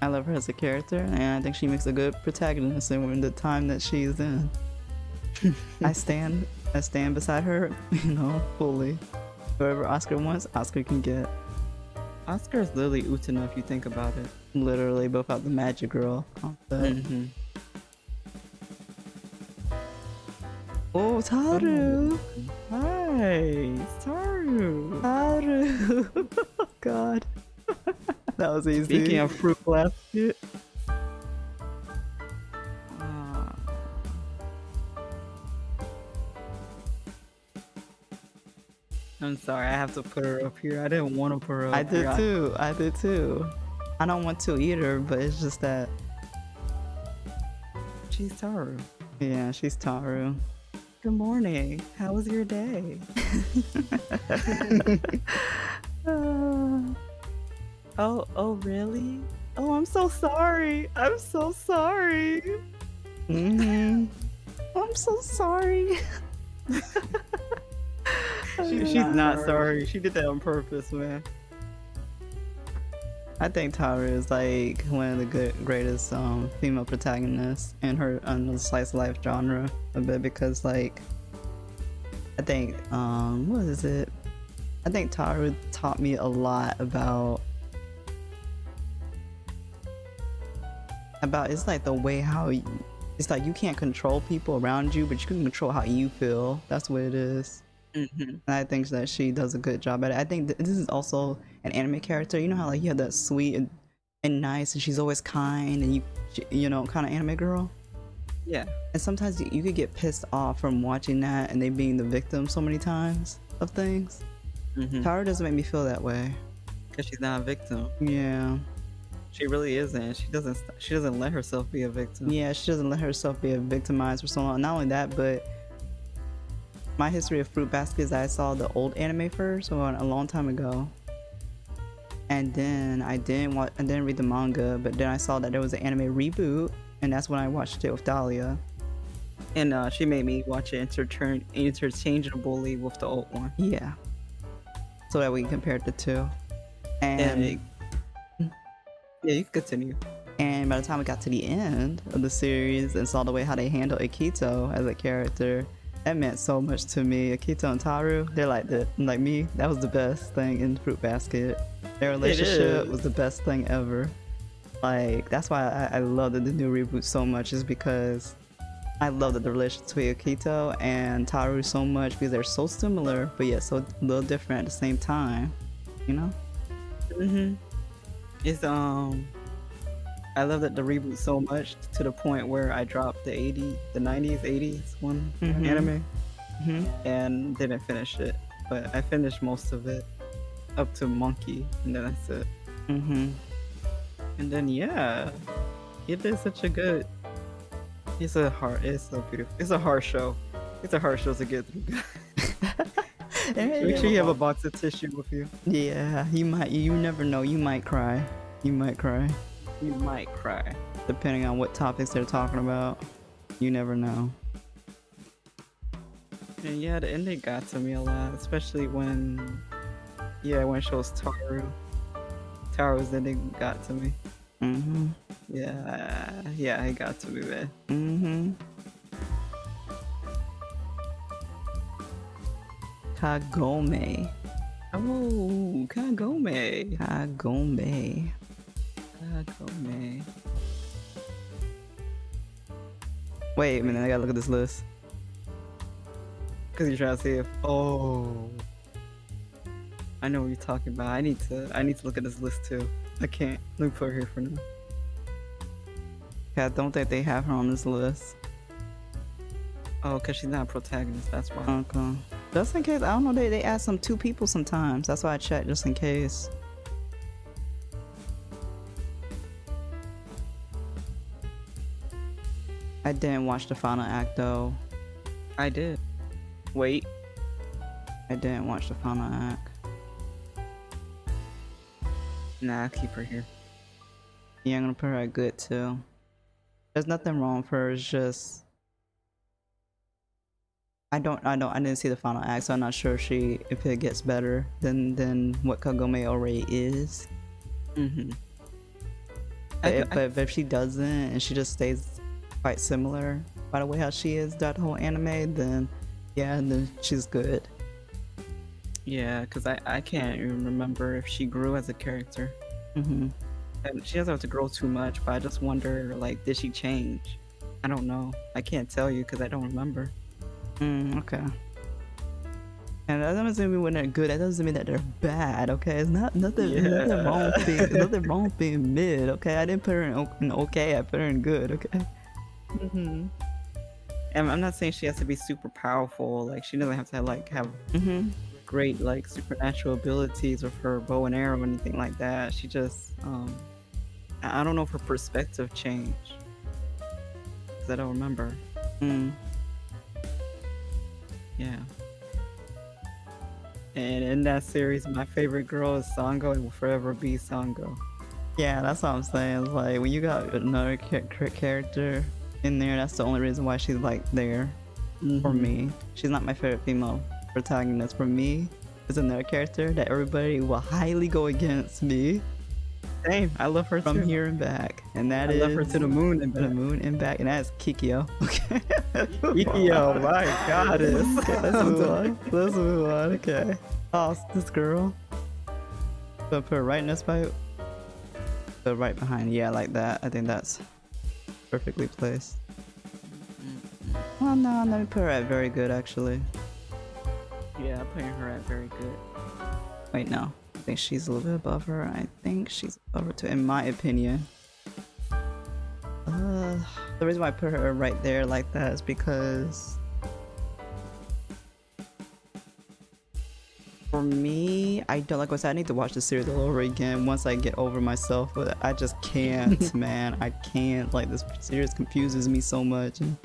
I love her as a character, and I think she makes a good protagonist in the time that she's in. I stand beside her, you know, fully. Whoever Oscar wants, Oscar can get. Oscar is literally Utena if you think about it. Literally, but without the magic girl concept. Oh, Taru! Hi, Taru. Taru! God. That was easy. Speaking of fruit basket. I'm sorry, I have to put her up here. I didn't want to put her up I here. did too. I did too. I don't want to either, but it's just that. She's Taru. Yeah, she's Taru. Good morning. How was your day? Oh, really? Oh, I'm so sorry. I'm so sorry. I'm so sorry. She's not sorry. She did that on purpose, man. I think Taru is like one of the greatest female protagonists in her the slice of life genre a bit, because like I think what is it? I think Taru taught me a lot about it's like the way how it's like you can't control people around you, but you can control how you feel. That's what it is. And I think that she does a good job at it. I think this is also an anime character. You know how like you have that sweet and nice, and she's always kind, and you know, kind of anime girl. Yeah. And sometimes you could get pissed off from watching that and they being the victim so many times of things. Taru doesn't make me feel that way. Because she's not a victim. Yeah. She really isn't. She doesn't let herself be a victim. Yeah, she doesn't let herself be victimized for so long. Not only that, but my history of Fruit Basket is I saw the old anime first, a long time ago, and then I didn't read the manga, but then I saw that there was an anime reboot, and that's when I watched it with Dahlia. And she made me watch it interchangeably with the old one. Yeah. So that we can compare the two. And yeah, you can continue. And by the time we got to the end of the series and saw the way how they handle Akito as a character, that meant so much to me. Akito and Taru, they're like me. That was the best thing in Fruit Basket. Their relationship was the best thing ever. Like, that's why I love the new reboot so much, is because I love that the relationship between Akito and Taru so much, because they're so similar, but yet so a little different at the same time. You know? It's I love that the reboot so much to the point where I dropped the 90s, 80s one anime and didn't finish it. But I finished most of it up to Monkey, and then that's it. And then yeah, it is such a good. It's a beautiful. It's a hard show. It's a hard show to get through. Make sure you have a box of tissue with you. Yeah, you might. You never know. You might cry. You might cry. You might cry. Depending on what topics they're talking about. You never know. And yeah, the ending got to me a lot, especially when it shows Taru. Taru's ending got to me. Yeah, it got to me, man. Kagome. Oh, Kagome. Kagome. Kagome. Wait a minute, I gotta look at this list. Cause you're trying to see if I know what you're talking about. I need to look at this list too. I can't. Let me put her here for now. Yeah, I don't think they have her on this list. Oh, cause she's not a protagonist. That's why. Okay. Just in case, I don't know. They ask some 2 people sometimes. That's why I checked just in case. I didn't watch the final act though. I did. Wait. I didn't watch the final act. Nah, I'll keep her here. Yeah, I'm gonna put her at good too. There's nothing wrong with her. It's just I didn't see the final act, so I'm not sure if it gets better than what Kagome already is. Mm-hmm. But if she doesn't and she just stays quite similar by the way how she is that whole anime, then yeah, then she's good. Yeah, because I can't even remember if she grew as a character. Mm-hmm. And she doesn't have to grow too much, but I just wonder, like, did she change? I don't know. I can't tell you because I don't remember. Okay. And that doesn't mean when they're good. That doesn't mean that they're bad. Okay, it's nothing wrong with being nothing wrong with being mid. Okay, I didn't put her in okay. I put her in good. Okay. Mm-hmm. And I'm not saying she has to be super powerful. Like, she doesn't have to have great like supernatural abilities with her bow and arrow or anything like that. She just I don't know if her perspective changed because I don't remember. Yeah. And in that series, my favorite girl is Sango and will forever be Sango. Yeah, that's what I'm saying. It's like when you got another character in there, that's the only reason why she's like there for me. She's not my favorite female protagonist. For me, it's another character that everybody will highly go against me. Same. I love her from here and back, and that is love her to the moon and back. The moon and back, and that's Kikyo. Okay. Kikyo, my goddess. Okay, let's move on. Let's move on. Okay. Oh, this girl. So put her right in this fight. Put right behind. Yeah, like that. I think that's perfectly placed. Well, no, let me put her at very good, actually. Yeah, I'm putting her at very good. Wait, no. I think she's a little bit above her. I think she's above her too, in my opinion. The reason why I put her right there like that is because for me, I don't, like I said, I need to watch the series all over again once I get over myself, but I just can't, man. I can't. Like, this series confuses me so much, and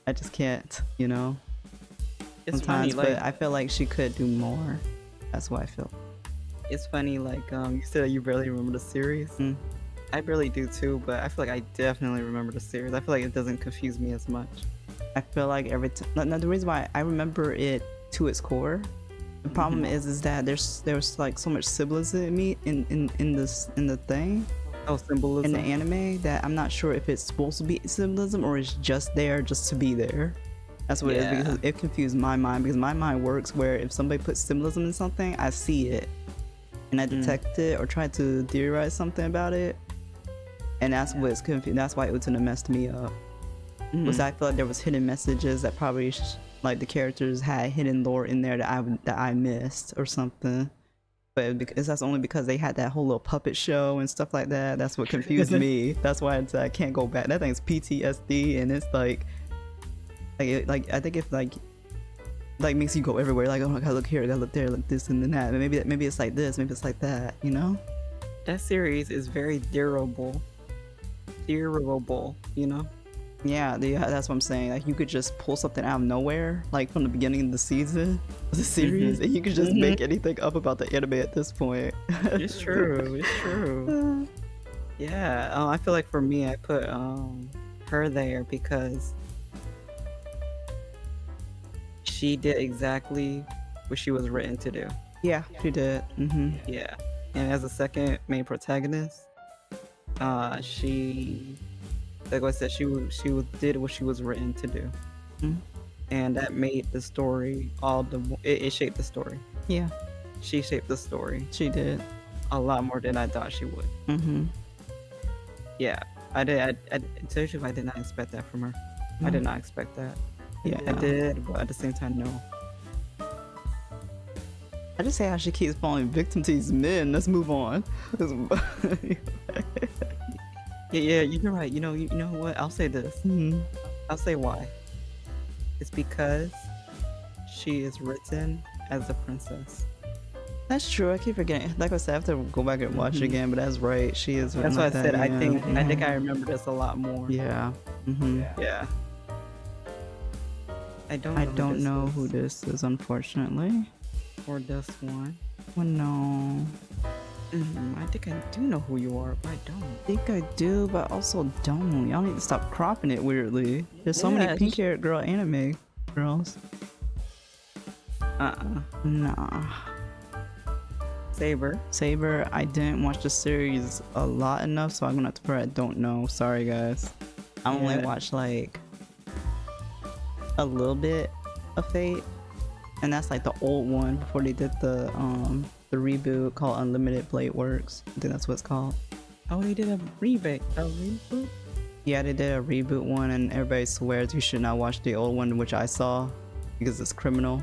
I just can't, you know? It's sometimes, funny, like, but I feel like she could do more. That's what I feel. It's funny, like, you said that you barely remember the series. I barely do too, but I feel like I definitely remember the series. I feel like it doesn't confuse me as much. I feel like every time, the reason why I remember it to its core, the problem is that there's like so much symbolism in me in the thing. Oh, symbolism in the anime that I'm not sure if it's supposed to be symbolism or it's just there just to be there. That's what it is, because it confused my mind, because my mind works where if somebody puts symbolism in something, I see it and I detect it or try to theorize something about it, and that's what's confused. That's why it was gonna mess me up. Was I feel like there was hidden messages that probably like the characters had hidden lore in there that I missed or something. But because that's only because they had that whole little puppet show and stuff like that. That's what confused me. That's why I can't go back. That thing's PTSD, and it's like I think it's like makes you go everywhere. Like, oh, I gotta look here, I gotta look there, like this and then that. And maybe it's like this, maybe it's like that. You know? That series is very durable. You know? Yeah, that's what I'm saying. Like, you could just pull something out of nowhere, like from the beginning of the season, of the series, and you could just make anything up about the anime at this point. It's true. It's true. Yeah. I feel like for me, I put her there because she did exactly what she was written to do. Yeah, she did. Yeah. And as a second main protagonist, she, like I said, she did what she was written to do, and that made the story it shaped the story. Yeah, she shaped the story. She did a lot more than I thought she would. Yeah, I did. I tell you, I did not expect that from her. I did not expect that. Yeah, I did, but at the same time, no. I just say how she keeps falling victim to these men. Let's move on. Yeah, you're right. You know what? I'll say this. I'll say why. It's because she is written as a princess. That's true. I keep forgetting. Like I said, I have to go back and watch it again. But that's right. She is. That's why I said I think I remember this a lot more. Yeah. Mm-hmm. Yeah. I don't know who this this is, unfortunately. or this one. Oh no. I think I do know who you are, but I don't. I think I do, but also don't. Y'all need to stop cropping it weirdly. There's so many pink-haired girl anime girls. Nah. Saber, I didn't watch the series a lot enough, so I'm gonna have to put I don't know. Sorry guys. I only watched like a little bit of Fate, and that's like the old one before they did the reboot called Unlimited Blade Works. I think that's what it's called. Oh, they did a reboot. Yeah, they did a reboot one, and everybody swears you should not watch the old one, which I saw because it's criminal.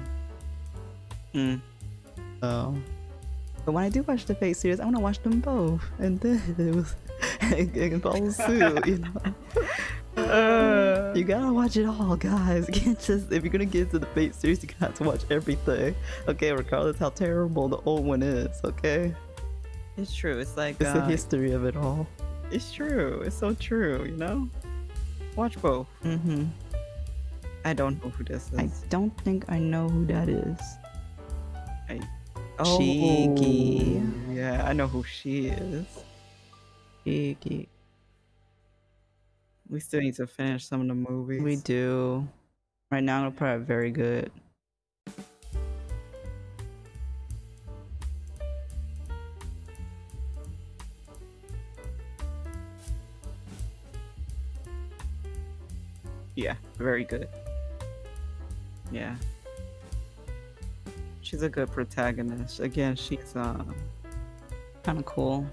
So, but when I do watch the Fate series, I want to watch them both, and then it follows suit, you know. You gotta watch it all, guys. You can't just, if you're gonna get into the Fate series, you have to watch everything. Okay, regardless how terrible the old one is. Okay, it's true. It's like it's the history of it all. It's true. It's so true. You know, watch both. I don't know who this is. I don't think I know who that is. Cheeky. Yeah, I know who she is. Cheeky. We still need to finish some of the movies. We do. Right now, I'm gonna put it very good. Yeah, very good. Yeah. She's a good protagonist. Again, she's kind of cool.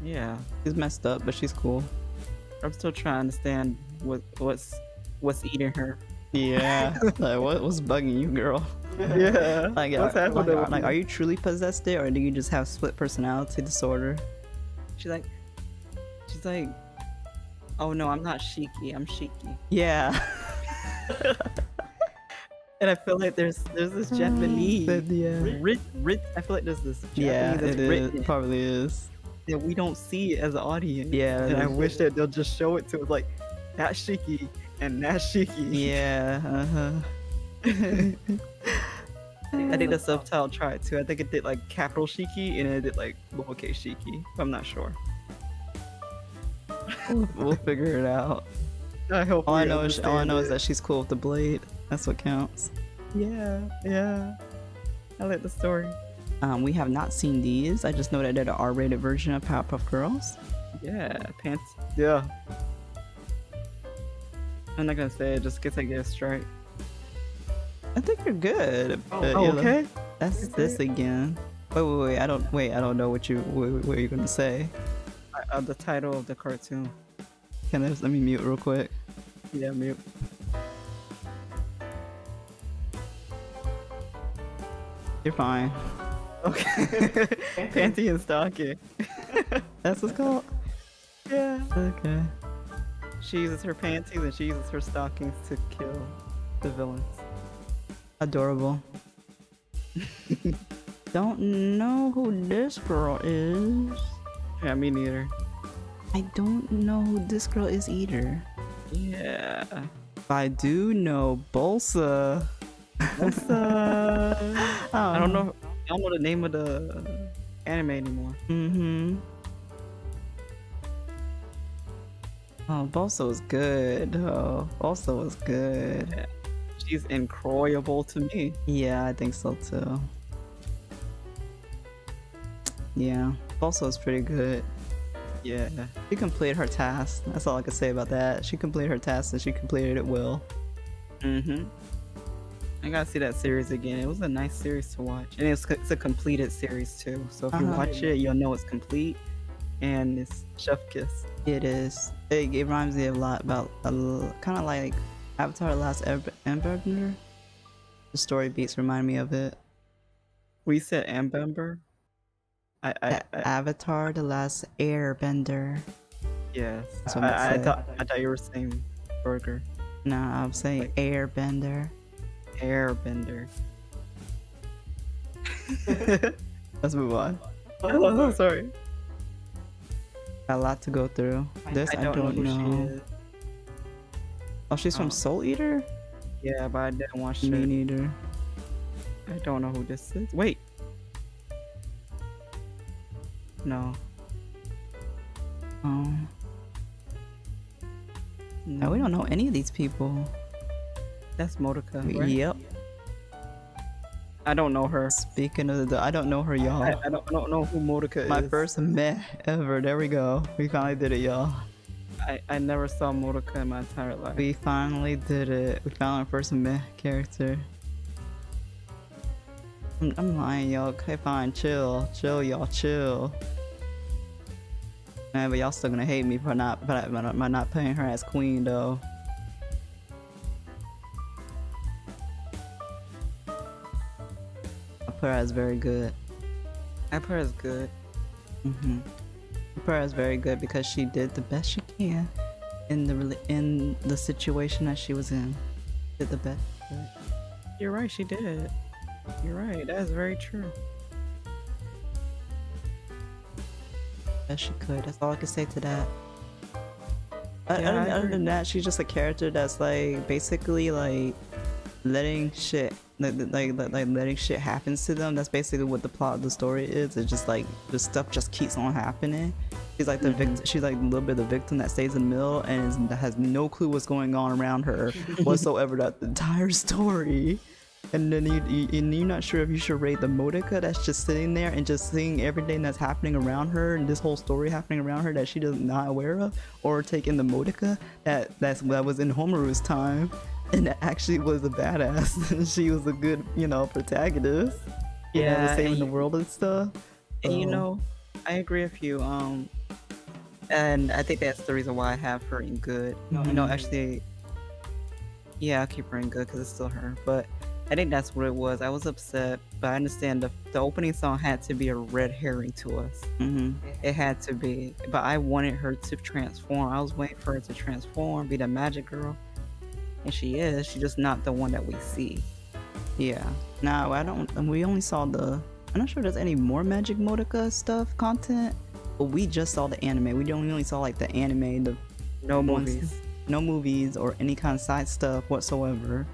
Yeah. She's messed up, but she's cool. I'm still trying to understand what's eating her. Yeah. Like what's bugging you, girl? Yeah. Like, are you truly possessed it, or do you just have split personality disorder? She's like, oh no, I'm not Shiki, I'm Shiki. Yeah. And I feel like there's this Japanese. I feel like there's this Japanese it probably is. That we don't see as an audience. Yeah. And I wish that they'll just show it to us, like, that's Shiki and that's Shiki. Yeah. I think the subtitle tried too. I think it did like capital Shiki and it did like lowercase Shiki. I'm not sure. We'll figure it out. I hope. All I know is that she's cool with the blade. That's what counts. Yeah. I like the story. We have not seen these. I just know that they're the R-rated version of Powerpuff Girls. Yeah, pants. Yeah. I'm not gonna say it just in case I get a strike. I think you're good. Okay. That's this again. Wait. I don't know what you're gonna say. The title of the cartoon. Let me mute real quick. Yeah, mute. You're fine. Okay. Panty and stocking. That's what's called? Yeah. Okay. She uses her panties and she uses her stockings to kill the villains. Adorable. Don't know who this girl is. Yeah, me neither. I don't know who this girl is either. Yeah. I do know Bolsa. I don't know the name of the anime anymore. Oh, Bolsa was good. Oh, Bolsa was good. Yeah. She's incroyable to me. Yeah, I think so too. Yeah, Bolsa was pretty good. Yeah. She completed her task. That's all I can say about that. She completed her task and she completed it well. I gotta see that series again. It was a nice series to watch. And it's a completed series too. So if you watch it, you'll know it's complete. And it's chef kiss. It is. It reminds me a lot about kind of like Avatar: The Last Airbender. The story beats remind me of it. We said Airbender? Avatar: The Last Airbender. Yes. I thought you were saying burger. No, I'm saying like, Airbender. Airbender. Let's move on. Oh, sorry. Got a lot to go through. This I don't know. Oh, she's from Soul Eater? Yeah, but I didn't watch Me it. neither. I don't know who this is. Wait. No. Oh. No, We don't know any of these people. That's Motica, right? Yep. I don't know her. Speaking of I don't know her, y'all. I don't know who Motica is. My first meh ever. There we go. We finally did it, y'all. I never saw Motica in my entire life. We finally did it. We found our first meh character. I'm lying, y'all. Okay, fine. Chill, y'all. Chill. Man, but y'all still gonna hate me for not putting her as queen, though. I put her as very good. I put her as good. I put her as very good because she did the best she can in the situation that she was in. Did the best. You're right, she did. You're right, that is very true. Best she could. That's all I can say to that. Yeah, Other than that, she's just a character that's like basically like letting shit like letting shit happen to them. That's basically what the plot of the story is. It's just like the stuff just keeps on happening. She's like the victim. She's like a little bit of the victim that stays in the middle and has no clue what's going on around her whatsoever. That the entire story. And then you're not sure if you should rate the Motica that's just sitting there and just seeing everything that's happening around her and this whole story happening around her that she does not aware of, or taking the Motica that was in Homaru's time and that actually was a badass and she was a good, you know, protagonist. Yeah, saving the world and stuff. And you know, I agree with you. And I think that's the reason why I have her in good. You know, actually, yeah, I'll keep her in good because it's still her. But I think that's what it was. I was upset, but I understand the opening song had to be a red herring to us. It had to be. But I wanted her to transform. I was waiting for her to transform, be the magic girl. And she is. She's just not the one that we see. Yeah. No, I don't. We only saw the. I'm not sure there's any more Magic Motica stuff, content. But we just saw the anime. We only saw like the anime, no movies. No movies or any kind of side stuff whatsoever.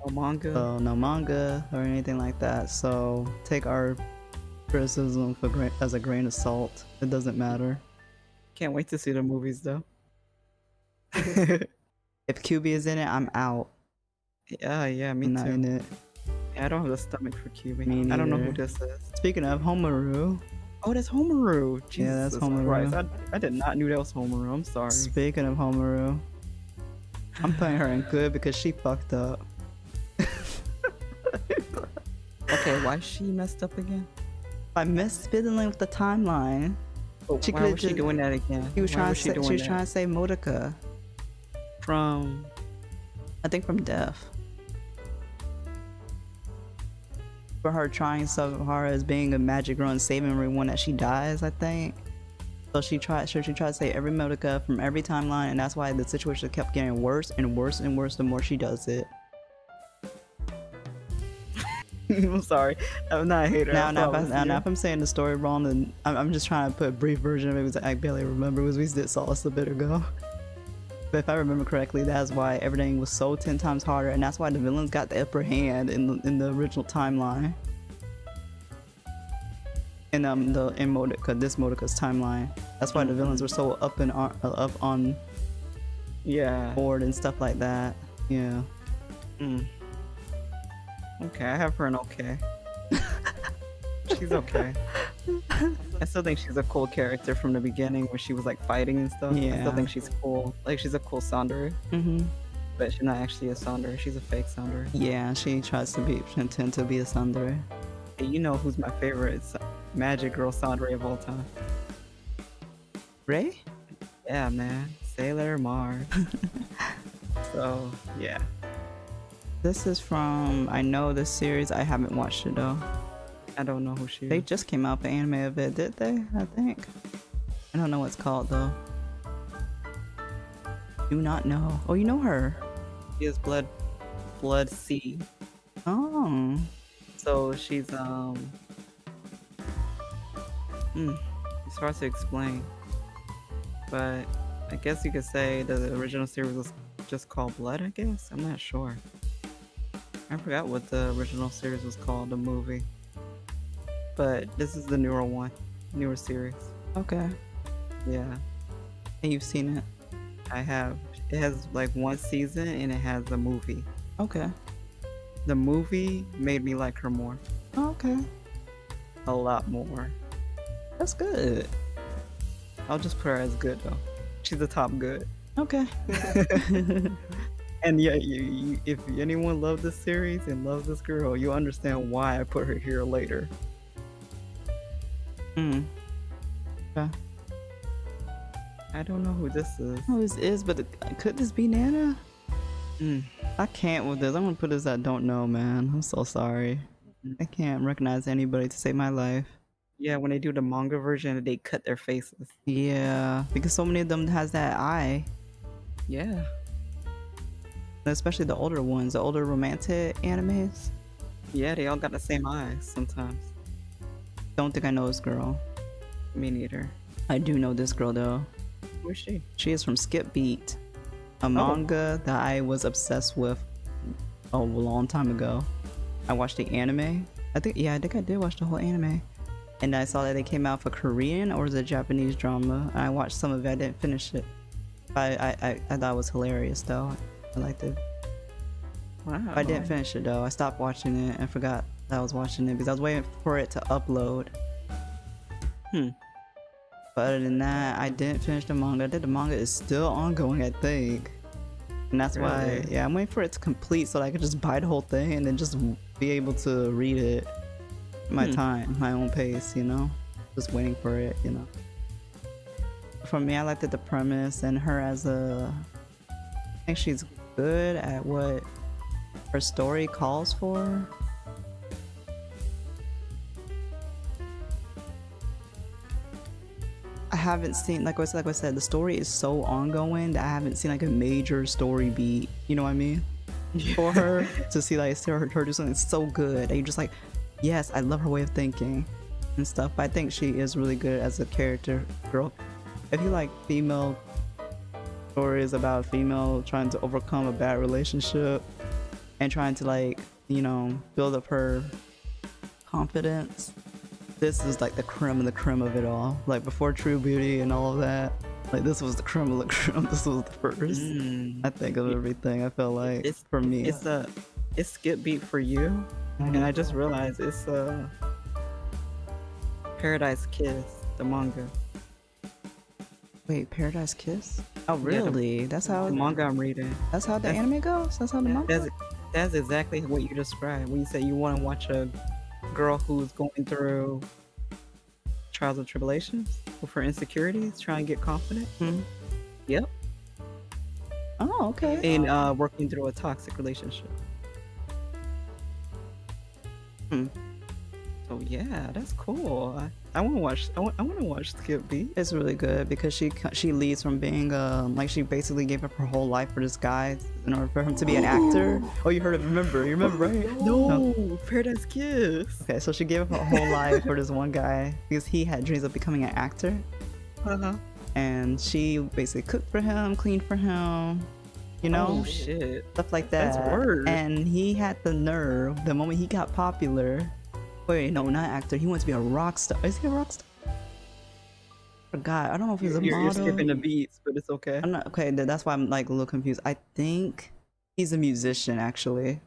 No manga. So no manga or anything like that. So take our criticism as a grain of salt. It doesn't matter. Can't wait to see the movies though. If QB is in it, I'm out. Yeah, me I'm not too. in it. Yeah, I don't have the stomach for QB. Me I don't know neither. who this is. Speaking of Homaru. Oh, that's Homaru. Jesus Yeah, that's Homaru. Christ. I did not knew that was Homaru. I'm sorry. Speaking of Homaru, I'm putting her in good because she fucked up. Okay, why she messed up again? I missed fiddling with the timeline. But why was she doing that again? She was Why trying was to. She was that? trying to say Motica. From. I think from Death. For her trying so hard as being a magic girl and saving everyone that she dies, I think. So she tried to save every Motica from every timeline, and that's why the situation kept getting worse and worse and worse the more she does it. I'm sorry. I'm not a hater. Now if I'm saying the story wrong, then I'm just trying to put a brief version of it because I barely remember because we did saw this a bit ago. But if I remember correctly, that's why everything was so 10 times harder, and that's why the villains got the upper hand in the original timeline. In this Motica's timeline, that's why the villains were so up on board and stuff like that. Yeah. Okay, I have her in okay. She's okay. I still think she's a cool character from the beginning where she was like fighting and stuff. Yeah. I still think she's cool. Like she's a cool Tsundere. But she's not actually a Tsundere. She's a fake Tsundere. Yeah, she tries to pretend to be a Tsundere. Hey, you know who's my favorite magic girl Tsundere of all time? Ray? Yeah, man. Sailor Mars. So, yeah. This is from, I know this series, I haven't watched it though. I don't know who she is. They just came out the anime of it, did they? I think. I don't know what it's called though. Do not know. Oh, you know her. She is Blood C. Oh. So she's it's hard to explain. But I guess you could say that the original series was just called Blood, I guess. I'm not sure. I forgot what the original series was called, the movie. But this is the newer series. Okay. Yeah, And you've seen it? I have. It has like one season and it has a movie. Okay. The movie made me like her more. Oh, okay. A lot more. That's good. I'll just put her as good though. She's the top good. Okay. And yeah, if anyone loved this series and loves this girl, you'll understand why I put her here later. Hmm. Okay. I don't know who this is. Who this is, but could this be Nana? Mm. I can't with this. I'm gonna put this I don't know, man. I'm so sorry. I can't recognize anybody to save my life. Yeah, when they do the manga version, they cut their faces. Yeah, because so many of them has that eye. Yeah. Especially the older ones, the older romantic animes. Yeah, they all got the same eyes sometimes. Don't think I know this girl. Me neither. I do know this girl though. Who is she? She is from Skip Beat, a manga that I was obsessed with a long time ago. I watched the anime. I think I did watch the whole anime. And I saw that they came out for Korean or was it a Japanese drama. I watched some of it. I didn't finish it. I thought it was hilarious though. I liked it. Wow. I didn't finish it though. I stopped watching it and forgot that I was watching it because I was waiting for it to upload. But other than that, I didn't finish the manga. The manga is still ongoing, I think. And that's why, yeah, I'm waiting for it to complete so that I could just buy the whole thing and then just be able to read it my time, my own pace, you know? Just waiting for it, you know? For me, I liked the premise and her as a... I think she's good at what her story calls for. I haven't seen, like I said, the story is so ongoing that I haven't seen like a major story beat, you know what I mean? For her to see like her do something so good and you're just like, yes, I love her way of thinking and stuff. But I think she is really good as a character girl. If you like female stories about a female trying to overcome a bad relationship and trying to like, you know, build up her confidence, this is like the creme of the creme of it all. Like before True Beauty and all of that, like this was the creme of the creme. This was the first, I think, of everything. I felt like it's for me. It's Skip Beat for you, and I just realized it's Paradise Kiss, the manga. Wait, Paradise Kiss? Oh really? Yeah, that's how the manga I'm reading. That's how the anime goes. That's how the manga. That's exactly what you described. When you say you want to watch a girl who's going through trials and tribulations with her insecurities, trying to get confident. Yep. Oh, okay. And working through a toxic relationship. So yeah, that's cool. I want to watch. I want to watch Skip Beat. It's really good because she leads from being like she basically gave up her whole life for this guy in order for him to be an actor. Oh, you heard of? You remember, right? No, Paradise Kiss. Okay, so she gave up her whole life for this one guy because he had dreams of becoming an actor. And she basically cooked for him, cleaned for him, you know? Oh shit. Stuff like that. That's word. And he had the nerve, the moment he got popular. Wait, no, not actor. He wants to be a rock star. Is he a rock star? Forgot. I don't know if he's a model. You're skipping the beats, but it's okay. I'm not okay. That's why I'm like a little confused. I think he's a musician actually,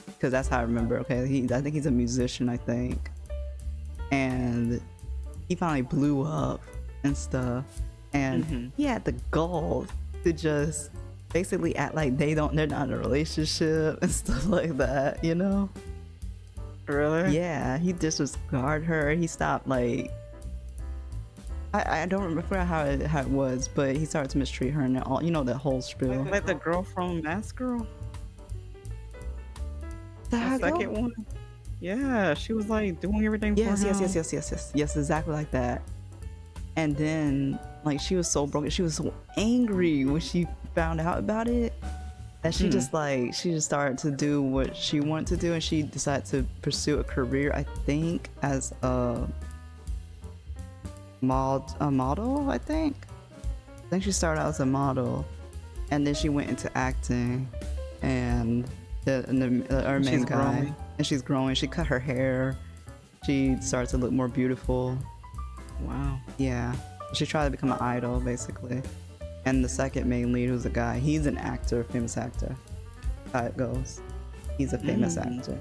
because that's how I remember. Okay, I think he's a musician. I think, and he finally blew up and stuff, and he had the gall to just basically act like they're not in a relationship and stuff like that. You know? Really? Yeah, he disregarded her. He stopped like I don't remember how it was, but he started to mistreat her and all, you know, that whole spiel. Like the girl from Mask Girl. The second one. Yeah, she was like doing everything for him. Yes, exactly like that. And then like she was so broken. She was so angry when she found out about it. And she just started to do what she wanted to do, and she decided to pursue a career, I think, as a model. I think she started out as a model, and then she went into acting, and our main She's guy, growing. and she's growing. She cut her hair. She starts to look more beautiful. Wow. Yeah, she tried to become an idol basically. And the second main lead, who's a guy, he's an actor, famous actor. How it goes. He's a famous actor.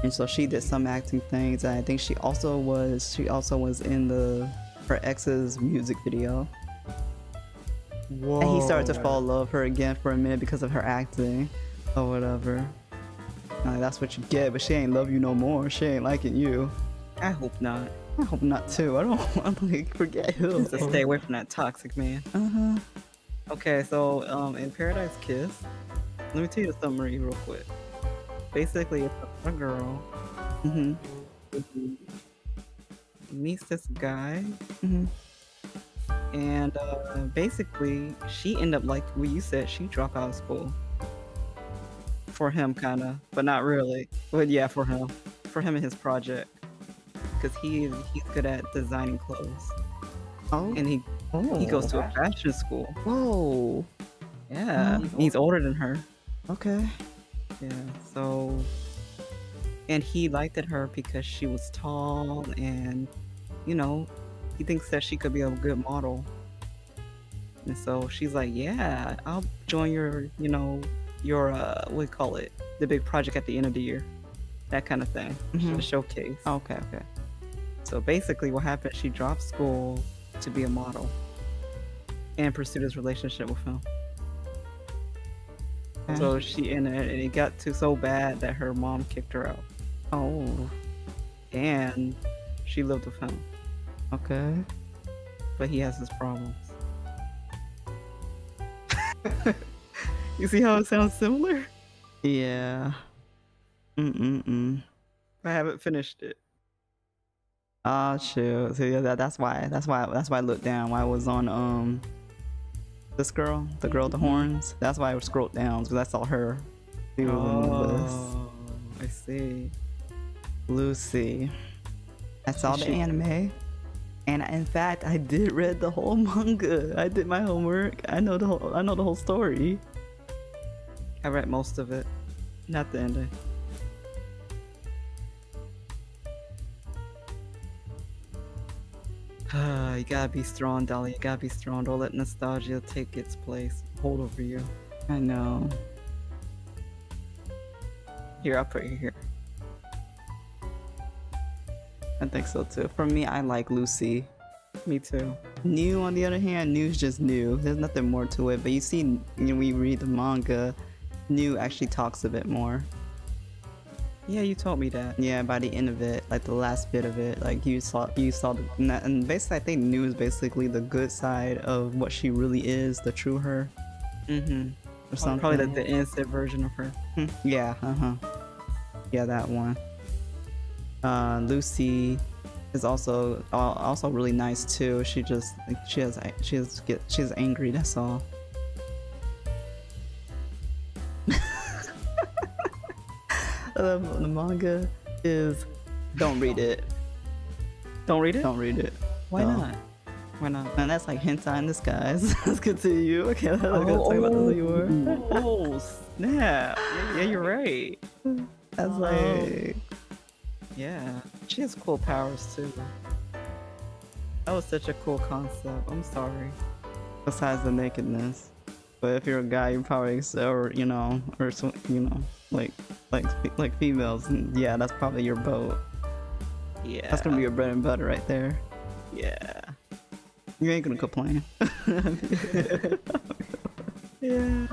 And so she did some acting things. And I think she also was in her ex's music video. Whoa. And he started to fall in love with her again for a minute because of her acting or whatever. Like, that's what you get, but she ain't love you no more. She ain't liking you. I hope not. I hope not too. I don't want to forget him. To stay away from that toxic man. Okay, so in Paradise Kiss, let me tell you the summary real quick. Basically, it's a girl who meets this guy, and basically, she ended up like what you said. She dropped out of school for him, kind of, but not really. But yeah, for him and his project, because he's good at designing clothes. Oh, and he goes to a fashion school. Whoa. Yeah, he's older than her. Okay. Yeah, so, and he liked her because she was tall, and you know, he thinks that she could be a good model. And so she's like, yeah, I'll join your what do you call it, the big project at the end of the year, that kind of thing, the showcase. Okay. So basically what happened, she dropped school to be a model and pursue this relationship with him. So and it got so bad that her mom kicked her out. Oh. And she lived with him. Okay. But he has his problems. You see how it sounds similar? Yeah. I haven't finished it. Oh shoot. So yeah, that's why I looked down while I was on this girl, the girl with the horns. That's why I scrolled down, because I saw her. She was on the list. I see. Lucy. I saw the anime, and in fact, I did read the whole manga. I did my homework. I know the whole story. I read most of it, not the ending. You gotta be strong, Dahlia. You gotta be strong. Don't let nostalgia take its place, hold over you. I know. Here, I'll put you here. I think so too. For me, I like Lucy. Me too. New, on the other hand, New's just New. There's nothing more to it. But you see, when we read the manga, New actually talks a bit more. Yeah, you told me that. Yeah, by the end of it, like the last bit of it, like you saw and basically I think New is basically the good side of what she really is, the true her. Or something. Probably the innocent version of her. Yeah, yeah, that one. Lucy is also really nice too. She's angry, that's all. The manga is, don't read it. Don't read it? Don't read it. Why not? Why not? And that's like hentai in disguise. Let's continue. Okay, let's talk about who you were. Oh, snap. Yeah, you're right. That's like... Yeah, she has cool powers too. That was such a cool concept. I'm sorry. Besides the nakedness. But if you're a guy, you probably like females, and yeah, that's probably your boat. Yeah. That's gonna be your bread and butter right there. Yeah. You ain't gonna complain. Yeah,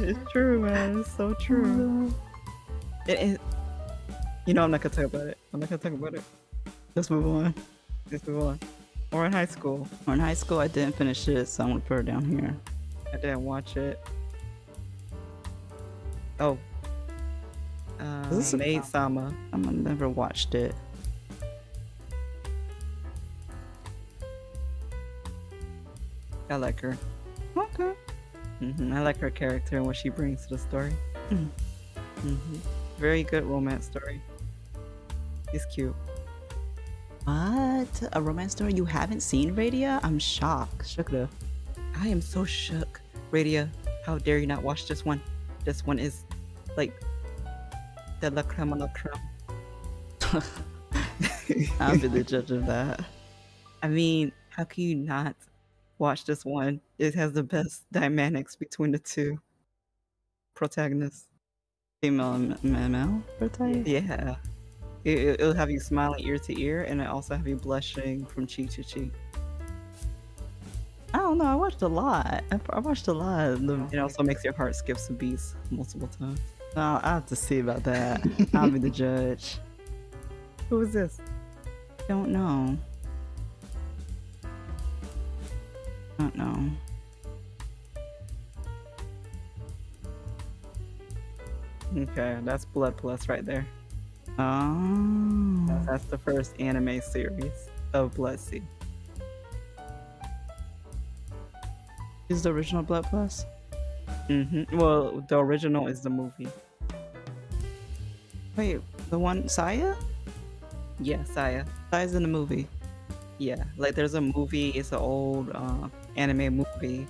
it's true, man. It's so true. I'm not gonna talk about it. Let's move on. Or in high school. In high school, I didn't finish it, so I'm gonna put it down here. I didn't watch it. Oh. Maid Sama. I've never watched it. I like her. Okay. I like her character and what she brings to the story. Very good romance story. It's cute. What? A romance story? You haven't seen Radia? I'm shocked. Shookda. I am so shook Radia, how dare you not watch this one? This one is like the la creme of la creme. I'll be the judge of that. I mean, how can you not watch this one? It has the best dynamics between the two protagonists. Female and male protagonist? Yeah. It'll have you smiling ear to ear, and it also have you blushing from cheek to cheek. I don't know. I watched a lot. I watched a lot. It also makes your heart skip some beats multiple times. I'll have to see about that. I'll be the judge. Who is this? Don't know. Don't know. Okay, that's Blood Plus right there. Oh. That's the first anime series of Blood Sea. Is the original Blood Plus? Well, the original is the movie. Wait, the one Saya? Yeah, Saya. Saya's in the movie. Yeah, like there's a movie. It's an old anime movie.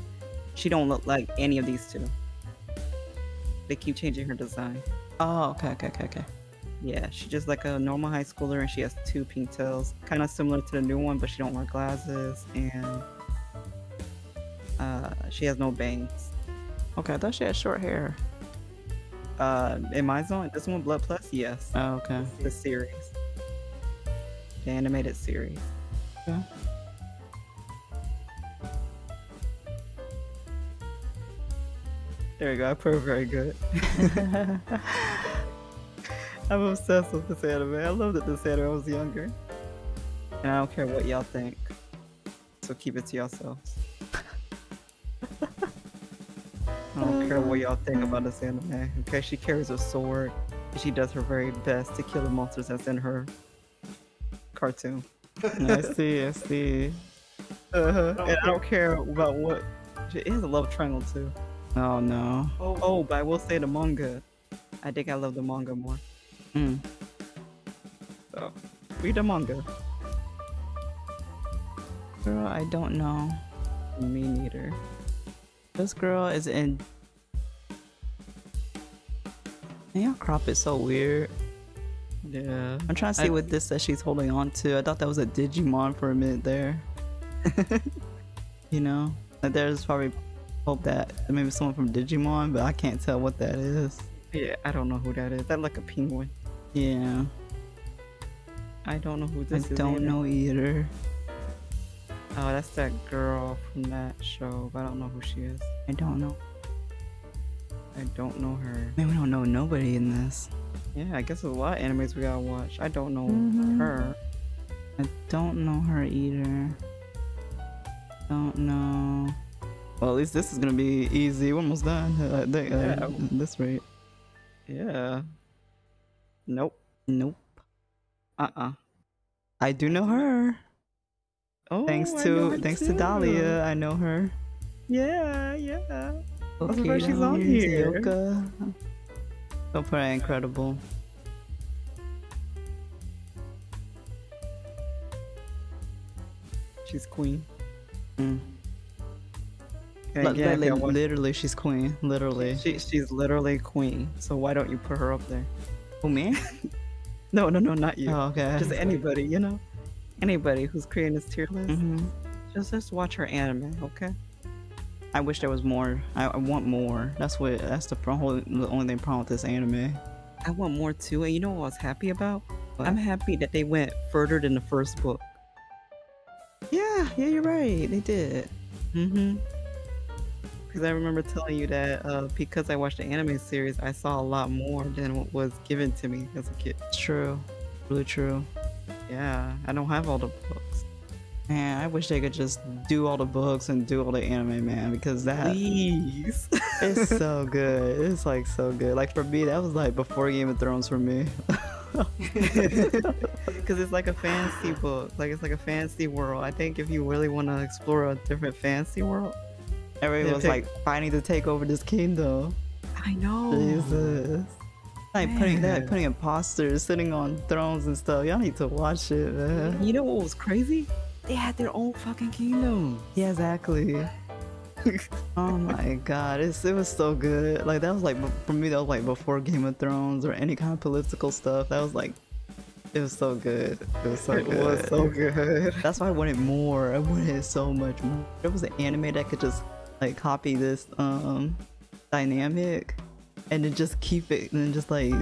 She don't look like any of these two. They keep changing her design. Oh, okay. Yeah, she's just like a normal high schooler, and she has two pigtails, kind of similar to the new one, but she don't wear glasses, and she has no bangs. Okay, I thought she had short hair. In my zone, this one, Blood Plus, yes. Oh, okay. The series, the animated series. Yeah. There you go. I put it very good. I'm obsessed with this anime. I love that this anime was younger. And I don't care what y'all think. So keep it to yourselves. I don't care what y'all think about this anime. Okay, she carries a sword. And she does her very best to kill the monsters that's in her cartoon. I see. And I don't care about what... It has a love triangle too. Oh, no. Oh, but I will say the manga. I think I love the manga more. So, read the manga. Girl, I don't know. Me neither. This girl is in... Man, y'all crop it so weird. Yeah. I'm trying to see what this says she's holding on to. I thought that was a Digimon for a minute there. You know? Like there's probably hope that maybe someone from Digimon, but I can't tell what that is. Yeah, I don't know who that is. That like a penguin. Yeah. I don't know who this is. I don't know either. Oh, that's that girl from that show, but I don't know who she is. I don't know. I don't know her. Man, we don't know nobody in this. Yeah, I guess there's a lot of animes we gotta watch. I don't know her. I don't know her either. Don't know. Well, at least this is gonna be easy. We're almost done. At this rate. Yeah. Nope. I do know her. Oh, thanks to Dahlia, I know her. Yeah. Okay, I'm surprised she's on here. Yoka. So pretty incredible. She's queen. Literally, she's queen. Literally. She's literally queen. So why don't you put her up there? Who, me? No, not you. Oh, okay. Just anybody, you know? Anybody who's creating this tier list. Just watch her anime, okay? I wish there was more. I want more. That's the only thing problem with this anime. I want more too, and you know what I was happy about? What? I'm happy that they went further than the first book. Yeah, you're right. They did. Because I remember telling you that because I watched the anime series, I saw a lot more than what was given to me as a kid. It's true. Really true. Yeah, I don't have all the books. Man, I wish they could just do all the books and do all the anime, man, because that... Please. It's so good. It's like so good. Like for me, that was like before Game of Thrones for me. Because it's like a fantasy book. Like it's like a fantasy world. I think if you really want to explore a different fantasy world, everyone was like fighting to take over this kingdom. I know. Jesus. Like putting imposters sitting on thrones and stuff. Y'all need to watch it, man. You know what was crazy? They had their own fucking kingdom. Yeah, exactly. Oh my god, it was so good. Like that was like for me that was like before Game of Thrones or any kind of political stuff. That was like it was so good. It was so It good. was so good. That's why I wanted more. I wanted so much more. There was an anime that could just like copy this dynamic and then just keep it and then just like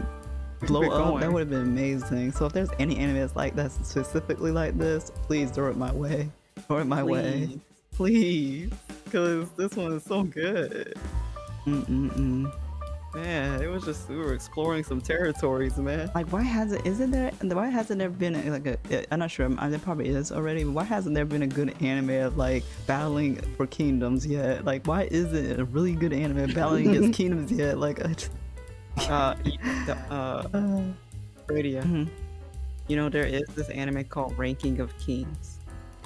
blow it up. going. That would have been amazing. So if there's any anime that's like that's specifically like this, please throw it my way. Throw it my way. Please. Because this one is so good. Mm-mm-mm. Man, it was just, we were exploring some territories, man. Like why hasn't there been I'm not sure, there probably is already, but why hasn't there been a good anime of like battling for kingdoms yet? Like why isn't it a really good anime battling against kingdoms yet? Like Radia. Mhm. You know, there is this anime called Ranking of Kings.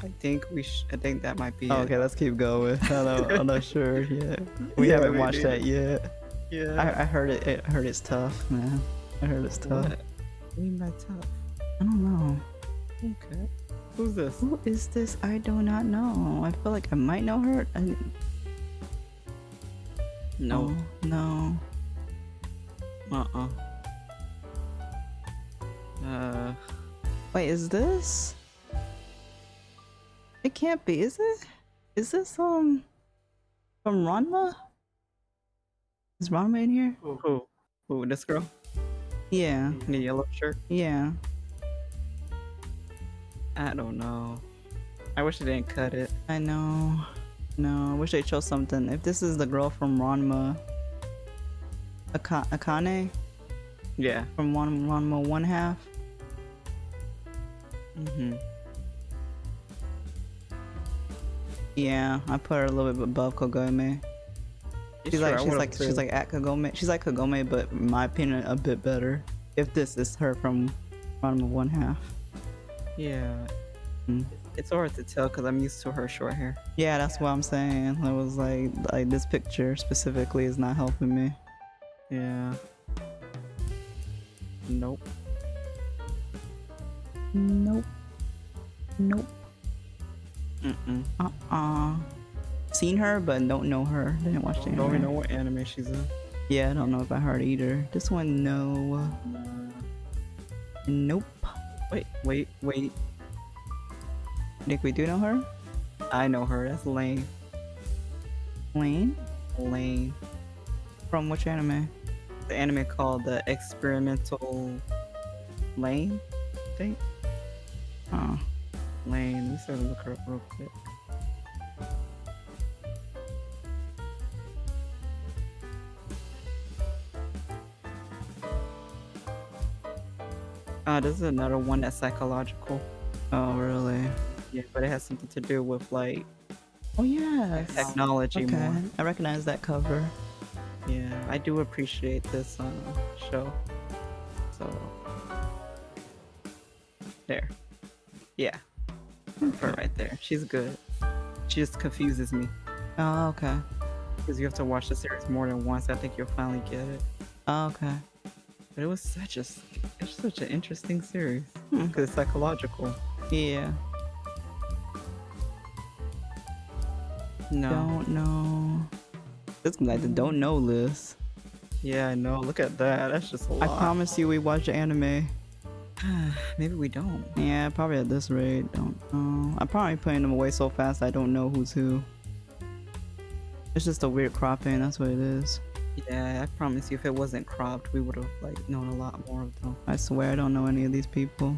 I think that might be it. Okay, let's keep going. I'm not sure yet. We Yeah, haven't we watched did. that yet. Yeah. I heard it. I heard it's tough, man. I heard it's tough. What do you mean by tough? I don't know. Okay. Who's this? Who is this? I do not know. I feel like I might know her. No. Oh, no. Wait, is this? It can't be, is it? Is this from Ranma? Is Ranma in here? Who? This girl Yeah, in the yellow shirt? yeah. I don't know. I wish they didn't cut it. I know. No, I wish they chose something. If this is the girl from Ranma, Akane Yeah. from Ranma 1/2. Mm-hmm. Yeah, I put her a little bit above Kagome. She's like at Kagome. She's like Kagome, but in my opinion, a bit better. If this is her from Ranma 1/2. Yeah. Mm. It's hard to tell because I'm used to her short hair. Yeah, that's what I'm saying. I was like this picture specifically is not helping me. Yeah. Nope. Nope. Nope. Mm-mm. Seen her, but don't know her. Didn't watch the anime. Don't even know what anime she's in. Yeah, I don't know if I heard either. This one, no. Nope. Wait. Think we do know her? I know her. That's Lane. Lane? Lane. From which anime? The anime called The Experimental Lane, I think. Oh. Lane. Let me start to look her up real quick. This is another one that's psychological. Oh, really? Yeah, but it has something to do with like Oh, yeah. technology Okay, more. I recognize that cover. Yeah, I do appreciate this show. So there. Yeah. Her right there. She's good. She just confuses me. Oh, okay. Because you have to watch the series more than once. I think you'll finally get it. Oh, okay. But it was such an interesting series. Hmm. Because it's psychological. Yeah. No. Don't know. This is like the don't know list. Yeah, I know. Look at that. That's just a I lot. promise you we watch anime. Maybe we don't. Yeah, probably at this rate. Don't know. I'm probably putting them away so fast I don't know who's who. It's just a weird cropping, that's what it is. Yeah, I promise you if it wasn't cropped, we would have like known a lot more of them. I swear I don't know any of these people.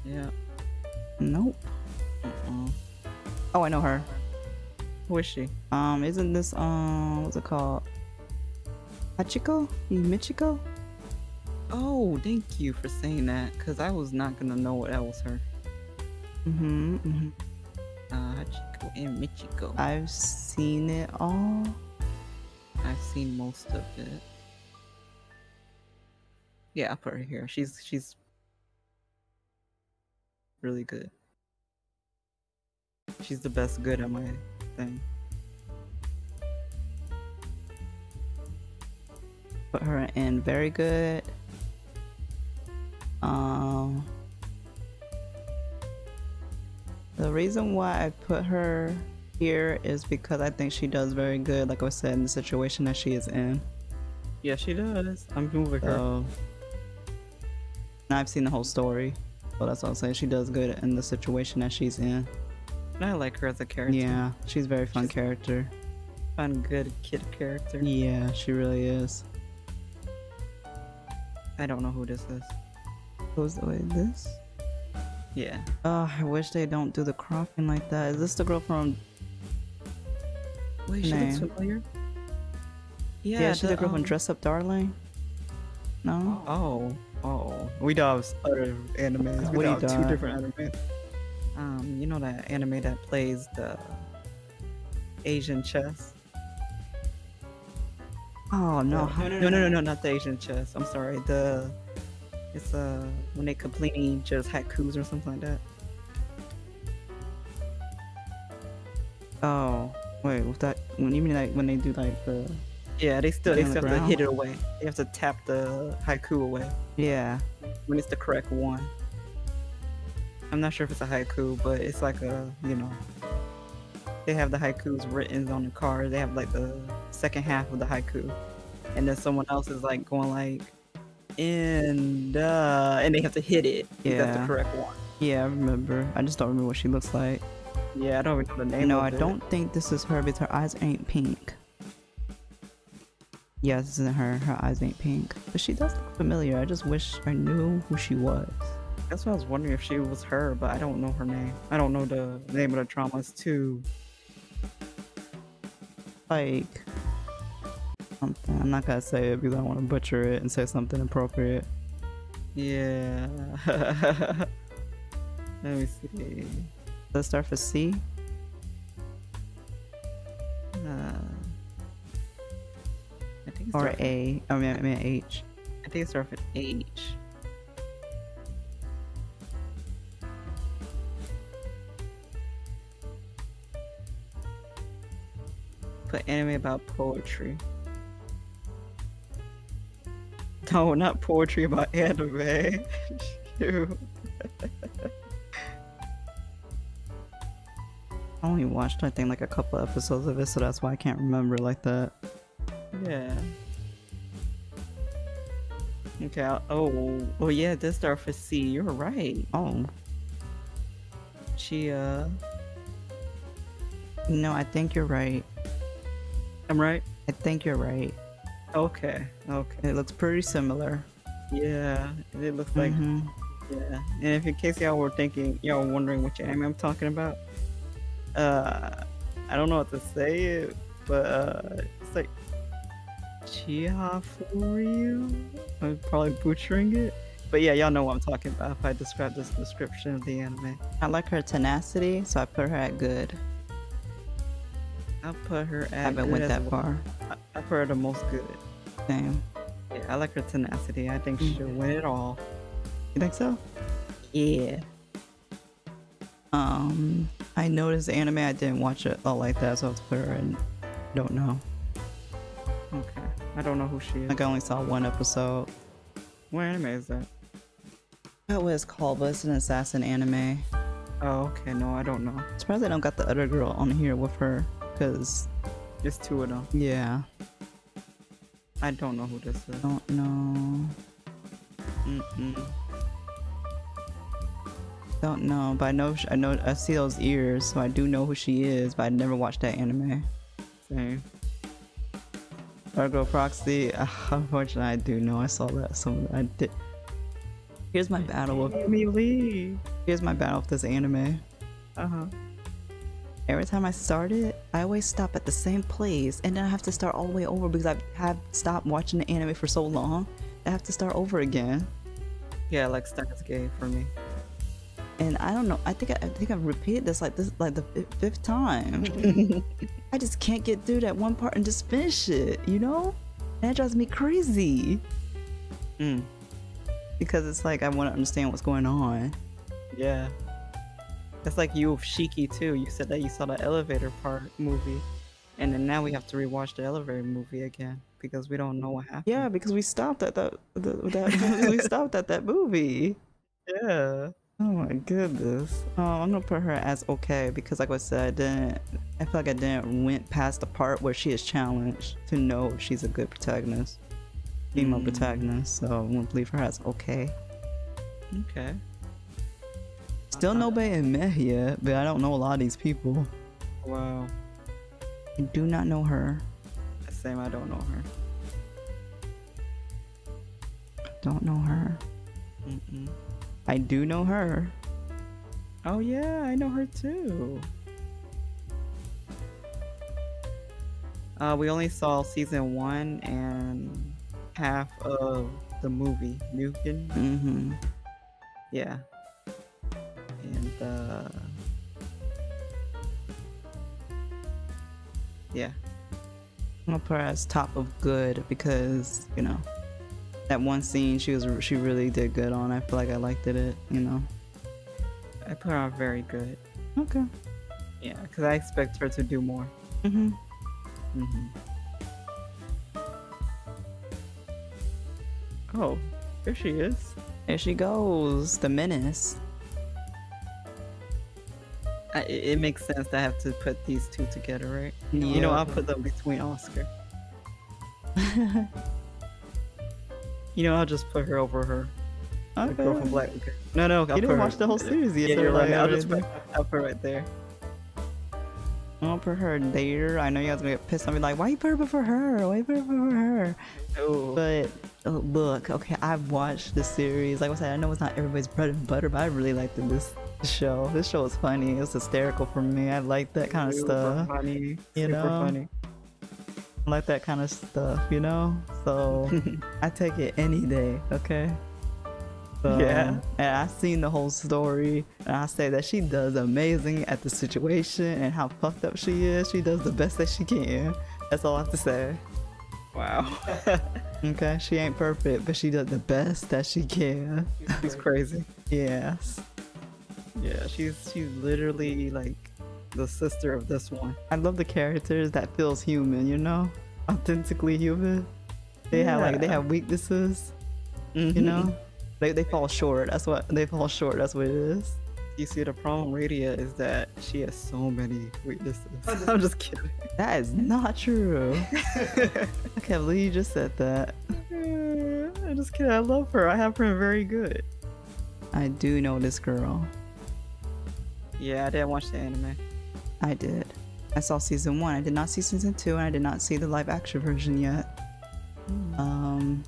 Yeah. Nope. Oh, I know her. Who is she? Isn't this what's it called? Hachiko? Michiko? Oh, thank you for saying that, because I was not gonna know that was her. Hachiko and Michiko. I've seen it all. I've seen most of it. Yeah, I'll put her here. She's really good. She's the best good at my thing. Put her in very good. The reason why I put her here is because I think she does very good, like I said, in the situation that she is in. Yeah, she does. I'm moving her. So, and I've seen the whole story, so that's what I'm saying. She does good in the situation that she's in. And I like her as a character. Yeah, she's a very fun character. Fun, good kid character. Yeah, she really is. I don't know who this is. Who's the way this? Yeah. Oh, I wish they don't do the cropping like that. Is this the girl from? Wait, she looks familiar. Yeah, she's the girl from Dress Up Darling. No. Oh. We do have other animes. We have two different animes. You know that anime that plays the Asian chess? Oh no. No, not the Asian chess. I'm sorry. It's when they completely just haikus or something like that. Oh, wait, with that when you mean like when they do like the yeah, they still have to hit it away. They have to tap the haiku away. Yeah. When it's the correct one. I'm not sure if it's a haiku, but it's like a, you know, they have the haikus written on the card. They have like the second half of the haiku. And then someone else is like going like, and they have to hit it. Yeah. That's the correct one. Yeah, I remember. I just don't remember what she looks like. Yeah, I don't even know the name No, of I it. don't think this is her because her eyes ain't pink. Yeah, this isn't her. Her eyes ain't pink. But she does look familiar. I just wish I knew who she was. That's why I was wondering if she was her, but I don't know her name. I don't know the name of the drama. It's too... like... something. I'm not gonna say it because I don't want to butcher it and say something appropriate. Yeah. Let me see. Let's start for C. I think it's Or A. I mean H. I think it starts with H. Put anime about poetry. No, not poetry about anime. Shoot. I only watched I think like a couple episodes of it, so that's why I can't remember like that. Yeah. Okay. Oh yeah, this starts for C. You're right. Oh. She No, I think you're right. I'm right. I think you're right. Okay. It looks pretty similar. Yeah, it looks like. Yeah, and if in case y'all were wondering which anime I'm talking about, I don't know what to say it, but it's like Chihafuryu. I'm probably butchering it, but yeah, y'all know what I'm talking about if I describe this description of the anime. I like her tenacity, so I put her at good. I'll put her at. I haven't went that far. I put her the most good. Same. Yeah, I like her tenacity. I think she'll win it all. You think so? Yeah. I noticed the anime. I didn't watch it all like that, so I have to put her in. Don't know. Okay. I don't know who she is. Like I only saw one episode. What anime is that? I forgot what it's called, but it's an assassin anime. Oh, okay. No, I don't know. I'm surprised they don't got the other girl on here with her, cause It's two of them. yeah. I don't know who this is. Don't know. Don't know, but I know I see those ears, so I do know who she is, but I never watched that anime. Same. Virgo Proxy, unfortunately I do know I saw that. So I did. Here's my battle with Here's my battle with this anime. Every time I start it, I always stop at the same place, and then I have to start all the way over because I have stopped watching the anime for so long. I have to start over again. Yeah, like Steins Gate for me. And I don't know. I think I've repeated this like the fifth time. I just can't get through that one part and just finish it. You know, and that drives me crazy. Because it's like I want to understand what's going on. Yeah. That's like you with Shiki too. You said that you saw the elevator part movie, and then now we have to rewatch the elevator movie again because we don't know what happened. Yeah, because we stopped at we stopped at that movie. Yeah. Oh my goodness. I'm gonna put her as okay because, like I said, I feel like I didn't went past the part where she is challenged to know if she's a good protagonist, female protagonist. So I'm gonna leave her as okay. Okay. Still nobody in Meh yet, but I don't know a lot of these people. Wow. I do not know her. Same, I don't know her. Don't know her. I do know her. Oh yeah, I know her too. We only saw season 1 and half of the movie Mugen. Yeah. And yeah. I'm gonna put her as top of good because, you know, that one scene she really did good on. I feel like I liked it, you know. I put her on very good. Okay. Yeah, because I expect her to do more. Oh, here she is. There she goes, the menace. It makes sense to have to put these two together, right? Yeah. You know, I'll put them between Oscar. You know, I'll just put her over her. Okay. The girl from Black. Okay. No, I'll you didn't watch the whole series yet. Yeah, you're right. I'll put her right there. I'll put her there. I know you guys are gonna get pissed on me, like, why you put her before her? Why you put her before her? Oh. But look, okay, I've watched the series. Like I said, I know it's not everybody's bread and butter, but I really liked this show. This show is funny. It was hysterical for me. I like that kind of stuff. Funny. You Super know? funny. I like that kind of stuff, you know? So I take it any day, okay? So, yeah. And I've seen the whole story, and I say that she does amazing at the situation and how fucked up she is. She does the best that she can. That's all I have to say. Wow. Okay, she ain't perfect, but she does the best that she can. She's crazy. Yes. Yeah, she's literally like the sister of this one. I love the characters that feels human, you know? Authentically human. They have weaknesses, you know? They fall short. That's what they fall short. That's what it is. You see, the problem with Radia is that she has so many weaknesses. I'm just kidding. That is not true. I can't believe you just said that. I'm just kidding. I love her. I have her in very good. I do know this girl. Yeah, I didn't watch the anime. I did. I saw season 1. I did not see season 2, and I did not see the live action version yet.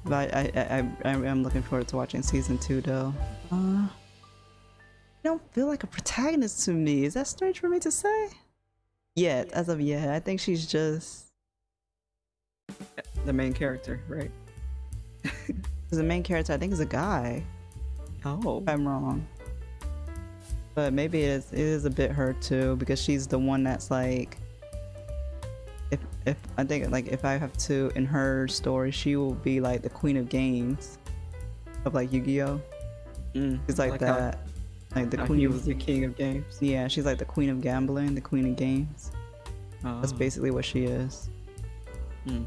But I'm looking forward to watching season 2 though. I don't feel like a protagonist to me. Is that strange for me to say? Yet, as of yet, I think she's just the main character, right? the main character. I think is a guy. Oh, If I'm wrong. But maybe it is a bit her too, because she's the one that's like, if I think like if I have to, in her story, she will be like the queen of games of like Yu-Gi-Oh. It's like that. Like the queen. He was the king of games. Yeah, she's like the queen of gambling, the queen of games. That's basically what she is. I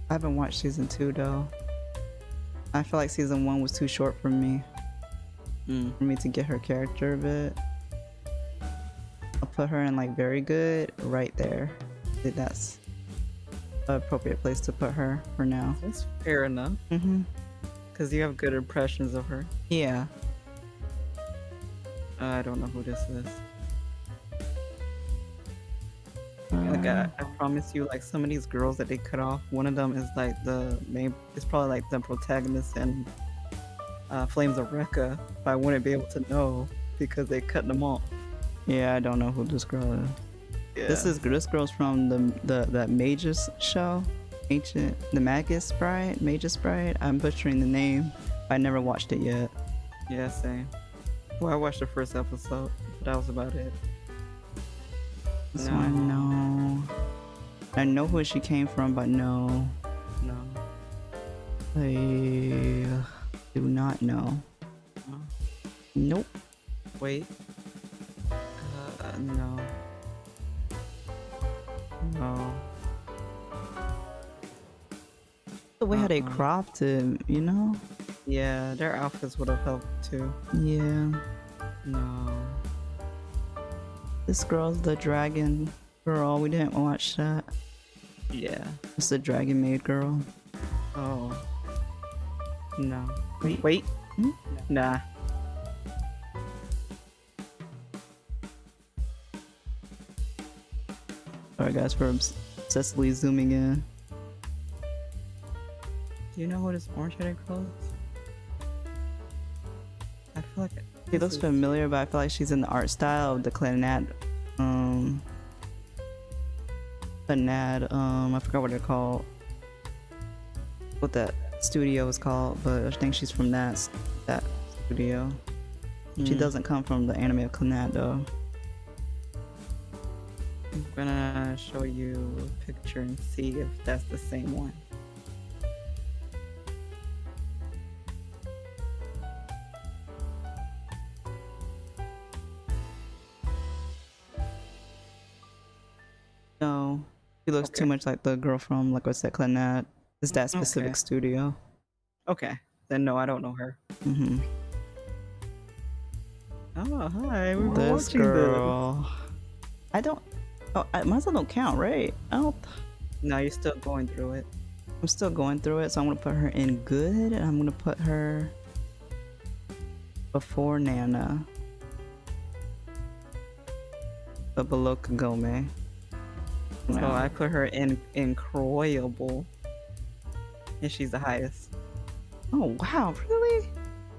haven't watched season 2 though. I feel like season 1 was too short for me. For me to get her character a bit. I'll put her in like very good right there. I think that's an appropriate place to put her for now. That's fair enough. Because you have good impressions of her. Yeah. I don't know who this is. Like I promise you, like some of these girls that they cut off, one of them is like the main. It's probably like the protagonist in Flames of Recca. But I wouldn't be able to know because they cut them off. Yeah, I don't know who this girl is. Yeah. This girl's from the Magus show, the Magus Bride. I'm butchering the name. I never watched it yet. Yeah, same. Well, I watched the first episode, but that was about it. This one, no. I know who she came from, but no. I do not know. Nope. Wait. No. The way how they cropped him, you know? Yeah, their outfits would have helped too. Yeah. No. This girl's the dragon girl. We didn't watch that. Yeah. It's the dragon maid girl. Oh. No. Wait. Hmm? Nah. Alright guys, we're obsessively zooming in. Do you know who this orange-headed girl is? I feel like She looks familiar, but I feel like she's in the art style of the clannad. I forgot what they're called. What that studio is called, but I think she's from that studio. She doesn't come from the anime of Clannad though. I'm gonna show you a picture and see if that's the same one. No, she looks too much like the girl from, like I said, Clannad. It's that specific studio. Okay, then no, I don't know her. Mm-hmm. Oh, hi, we were This watching girl. I don't. Oh, mine still don't count, right? I don't. No, you're still going through it. I'm still going through it, so I'm gonna put her in good, and I'm gonna put her before Nana, but below Kagome. So I put her in incroyable, and she's the highest. Oh wow, really?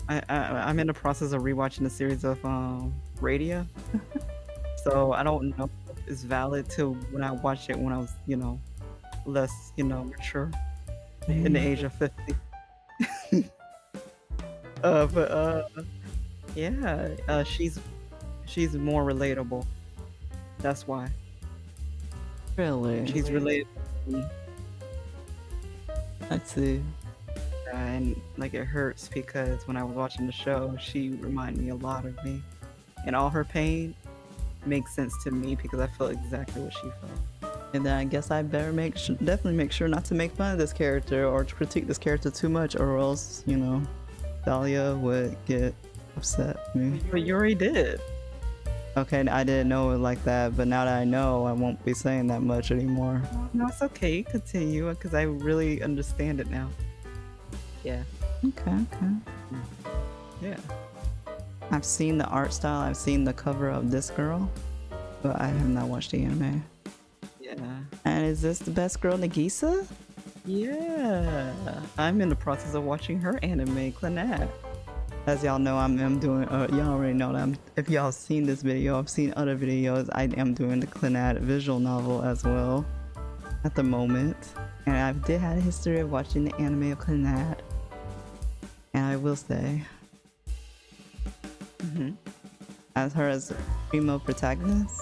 I'm in the process of rewatching the series of Radia, so I don't know if it's valid till when I watched it when I was, less, mature, in the age of 50. Yeah, she's more relatable. That's why. Really? She's relatable to me. Let's see. And like it hurts because when I was watching the show, she reminded me a lot of me, and all her pain makes sense to me because I felt exactly what she felt. And then I guess I better definitely make sure not to make fun of this character or to critique this character too much, or else Dahlia would get upset with me. But you already did. Okay, I didn't know it like that, but now that I know, I won't be saying that much anymore. No, it's okay. Continue because I really understand it now. Yeah. Okay. Yeah. I've seen the art style, I've seen the cover of this girl, but I have not watched the anime. Yeah. And is this the best girl, Nagisa? Yeah. I'm in the process of watching her anime, Clannad. As y'all know, I'm doing, y'all already know that if y'all seen this video, I've seen other videos, I am doing the Clannad visual novel as well at the moment. And I did have a history of watching the anime of Clannad. And I will say, as her as female protagonist,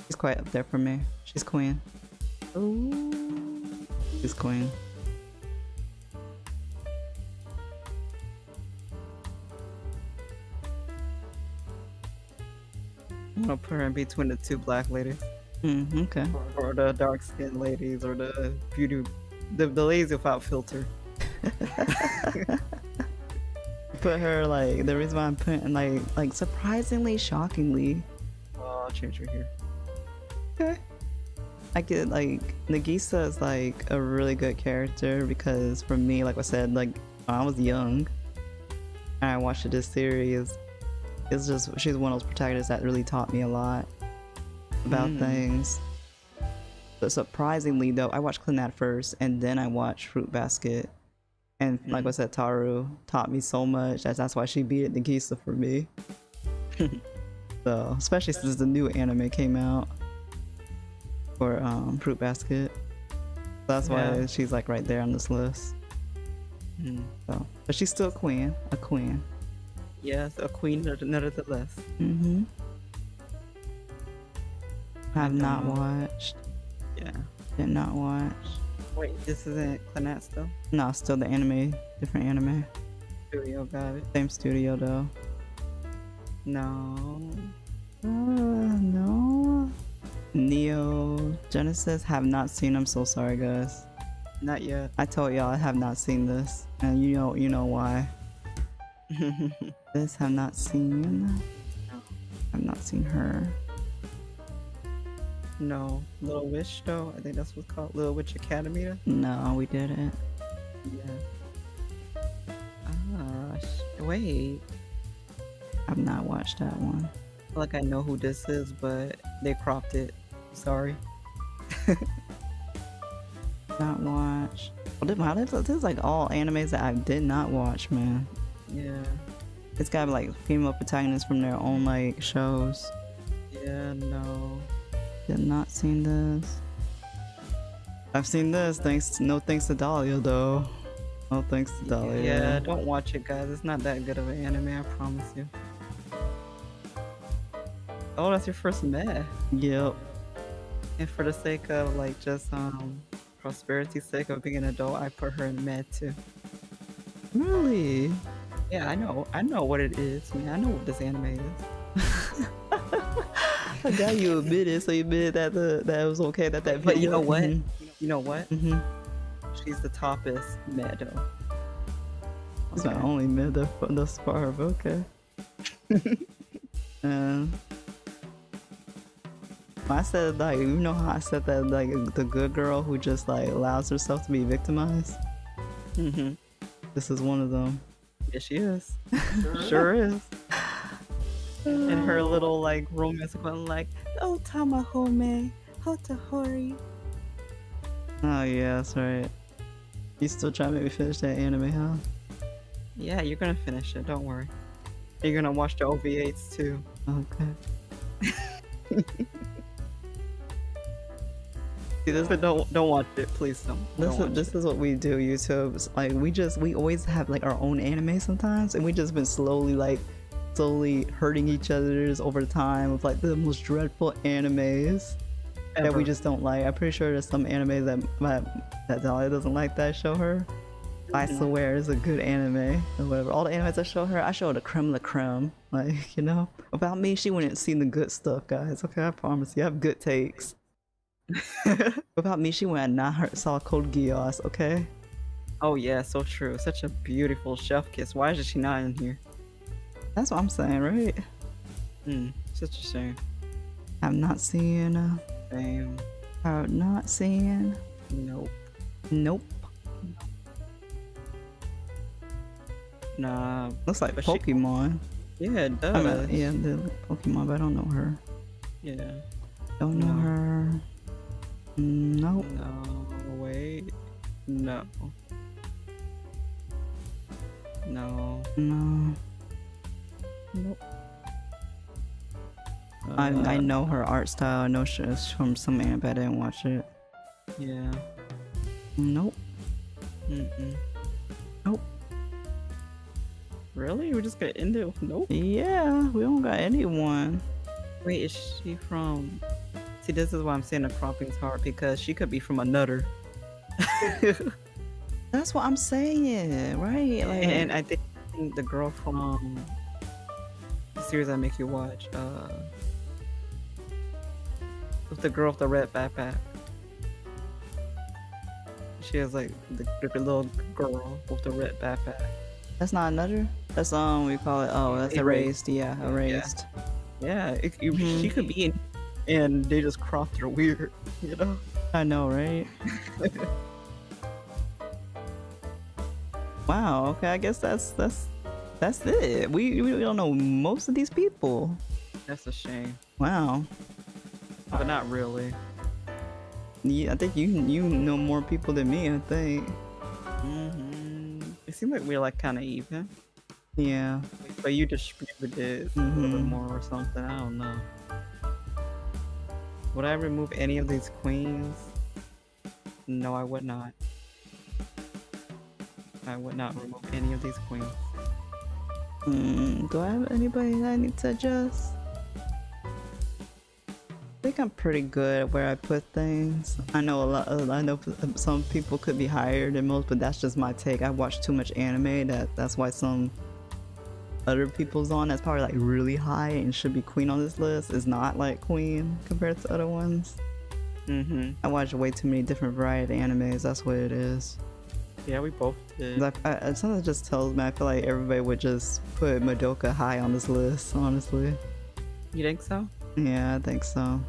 she's quite up there for me. She's queen. Ooh. She's queen. I'm gonna put her in between the two black ladies. Okay. Or the dark skinned ladies, or the beauty, the ladies without filter. Put her like, the reason why I'm putting like surprisingly, shockingly. Oh, I'll change her here. Okay. I get like Nagisa is like a really good character because for me, like I said, like when I was young and I watched this series, it's just she's one of those protagonists that really taught me a lot about things. But surprisingly though, I watched Clannad first and then I watched Fruit Basket. And like I said, Taru taught me so much. That's why she beat Nagisa for me. So, especially since the new anime came out for Fruit Basket. That's why she's like right there on this list. So, but she's still a queen. Yes, a queen nevertheless. I have not watched. Yeah. Did not watch. Wait, this isn't Clannad still? No, still the anime. Different anime. Studio got it. Same studio though. No. No. Neo Genesis. Have not seen. I'm so sorry, guys. Not yet. I told y'all I have not seen this, and you know why. This have not seen. No. I've not seen her. No. Little Witch though. I think that's what's called Little Witch Academy. No, we didn't. Yeah. Ah, wait. I've not watched that one. I feel like I know who this is, but they cropped it. Sorry. Not watch. Wow, this is like all animes that I did not watch, man. Yeah. It's got like female protagonists from their own like shows. Yeah, no. Did not seen this. I've seen this. No thanks to Dahlia though. No thanks to Dahlia. Yeah, don't watch it, guys. It's not that good of an anime, I promise you. Oh, that's your first meh. Yep. And for the sake of like just prosperity's sake of being an adult, I put her in med too. Really? Yeah, I know what it is. Man, I know what this anime is. I got you admitted, so you admitted that it was okay that video. But you know what? Mm-hmm. You know what? Mm-hmm. She's the toppest med though. It's not only med thus far, but okay. I said like, you know how I said that like the good girl who just like allows herself to be victimized. Mm-hmm. This is one of them. Yeah, she is. Sure is. And her little like romance going like, oh Tamahome, Hotahori. Oh yeah, that's right. You still trying to make me finish that anime, huh? Yeah, you're gonna finish it. Don't worry. You're gonna watch the OVAs too. Okay. See this, but don't watch it, please don't. This is what we do, YouTube. It's like we always have like our own anime sometimes, and we just been slowly hurting each other's over time with like the most dreadful animes that we just don't like. I'm pretty sure there's some anime that Dahlia doesn't like that I show her. I swear it's a good anime or whatever. All the animes I show her the creme la creme. Like, you know, about me, she wouldn't see the good stuff, guys. Okay, I promise you, I have good takes. Without me, she went and not saw Code Geass, okay? Oh yeah, so true. Such a beautiful chef kiss. Why is she not in here? That's what I'm saying, right? Such a shame. I'm not seeing. Same. I'm not seeing. Nope. Nope. Nah. Looks like Pokemon. Yeah, it does. Yeah, the Pokemon, but I don't know her. Yeah. Don't know her. Nope. No, wait. No. No. No. Nope. I know her art style. I know she's from some anime, but I didn't watch it. Yeah. Nope. Nope. Really? We just got into it? Nope. Yeah, we don't got anyone. Wait, is she from... See, this is why I'm saying the cropping's hard, because she could be from a nutter. That's what I'm saying, right? Like, and I think the girl from the series I make you watch, with the girl with the red backpack. She has like the little girl with the red backpack. That's not another. That's we call it. Oh, that's erased. Yeah, erased. Yeah, she could be in, and they just cropped her weird, you know. I know, right? Wow. Okay, I guess that's it. We don't know most of these people. That's a shame. Wow. But not really. Yeah, I think you know more people than me. I think. It seems like we're like kind of even. Yeah. But you distributed it a little bit more or something. I don't know. Would I remove any of these queens? No, I would not. I would not remove any of these queens. Do I have anybody that I need to adjust? I think I'm pretty good at where I put things. I know I know some people could be higher than most, but that's just my take. I watch too much anime. That's why some other people's on that's probably like really high and should be queen on this list is not like queen compared to other ones. I watch way too many different variety animes. That's what it is. Yeah, we both did. Something just tells me I feel like everybody would just put Madoka high on this list, honestly. You think so? Yeah, I think so.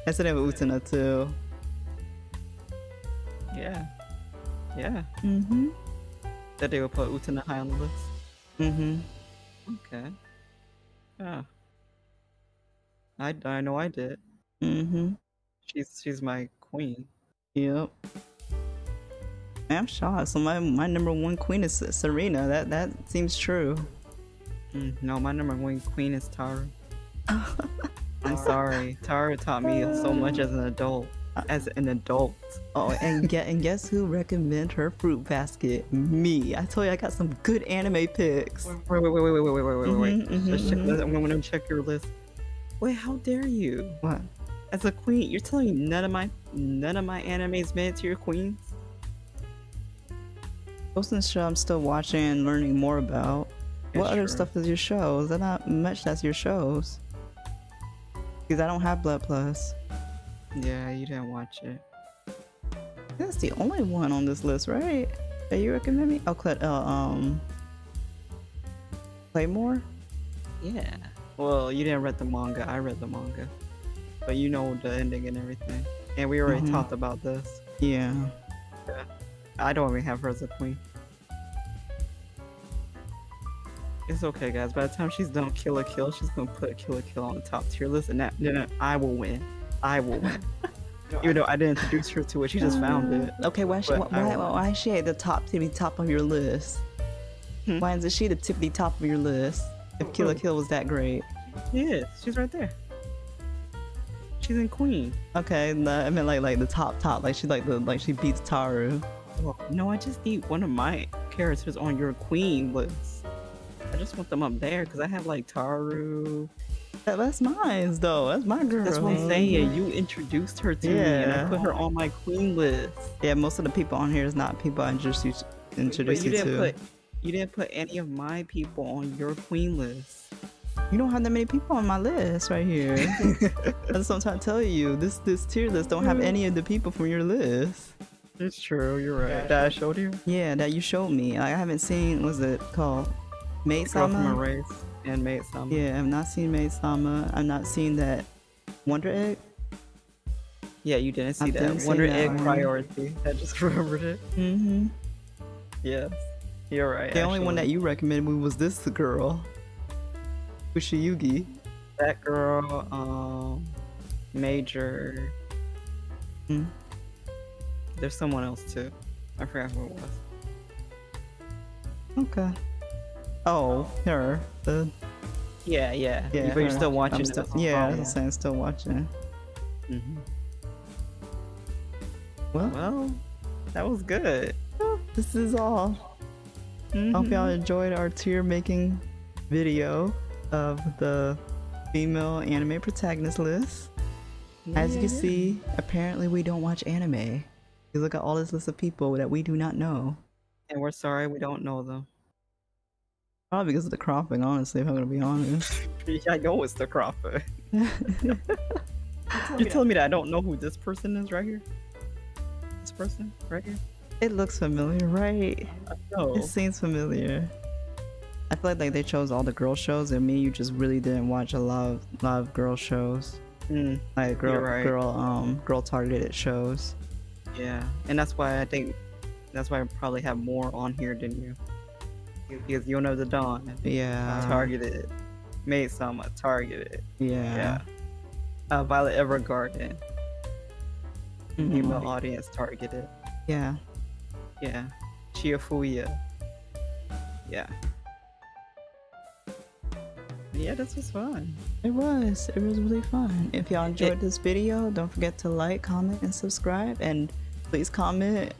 I said it with Utena too. Yeah. Yeah. That they would put Utena high on the list. Okay. Yeah. I know I did. She's my queen. Yep. I'm shocked. So my number one queen is Serena. That seems true. No, my number one queen is Taru. I'm sorry. Taru taught me so much as an adult. Oh, and guess who recommended her fruit basket? Me. I told you I got some good anime picks. Wait. I'm gonna check your list. Wait, how dare you? What? As a queen, you're telling me none of my animes made it to your queens? Ghost in the Shell I'm still watching and learning more about. What other stuff is your shows? There's not much that's your shows. Because I don't have Blood Plus. Yeah, you didn't watch it. That's the only one on this list, right? That you recommend me? Oh, Claymore? Yeah. Well, you didn't read the manga. I read the manga. But you know the ending and everything. And we already talked about this. Yeah. I don't even have her as a queen. It's okay, guys. By the time she's done Kill la Kill, she's gonna put Kill la Kill on the top tier list, and then I will win. Even though I didn't introduce her to it, she just found it. Okay, why is she at the tippy top of your list? Why is she the tippy top of your list? If Kill la Kill was that great. Yeah, she's right there. She's in Queen. Okay, I meant like the top, like she she beats Taru. Oh, no, I just need one of my characters on your Queen list. I just want them up there because I have like Taru. That's mine though. That's my girl. That's what I'm saying. You introduced her to me and I put her on my queen list. Yeah, most of the people on here is not people I introduced you to. You didn't put any of my people on your queen list. You don't have that many people on my list right here. That's what I'm trying to tell you. This tier list don't have any of the people from your list. It's true. You're right. That I showed you? Yeah, that you showed me. I haven't seen, what's it called? Maid Sama? Girl from Erase and Maid Sama. Yeah, I've not seen Maid Sama. I've not seen that Wonder Egg. Yeah, you didn't see that. Wonder Egg Priority. I just remembered it. Yes. You're right. The only one that you recommended me was this girl. Fushiyugi. That girl, Major. There's someone else too. I forgot who it was. Okay. Oh, her. Yeah. But you're still watching it. Yeah, I was saying still watching. Well, that was good. This is all. Hope y'all enjoyed our tier making video of the female anime protagonist list. As you can see, apparently we don't watch anime. You look at all this list of people that we do not know. And we're sorry we don't know them. Probably because of the cropping, honestly, if I'm gonna be honest. I know it's the cropping. You're telling me that I don't know who this person is right here? This person right here? It looks familiar, right? I know. It seems familiar. I feel like they chose all the girl shows, and me, you just really didn't watch a lot of girl shows. Like girl targeted shows. Yeah, and that's why I probably have more on here than you. Because you know the Dawn. Yeah. Targeted. Maid Sama targeted. Yeah. Violet Evergarden. Female audience targeted. Yeah. Yeah. Chiafuya. Yeah. Yeah, this was fun. It was really fun. If y'all enjoyed this video, don't forget to like, comment, and subscribe. And please comment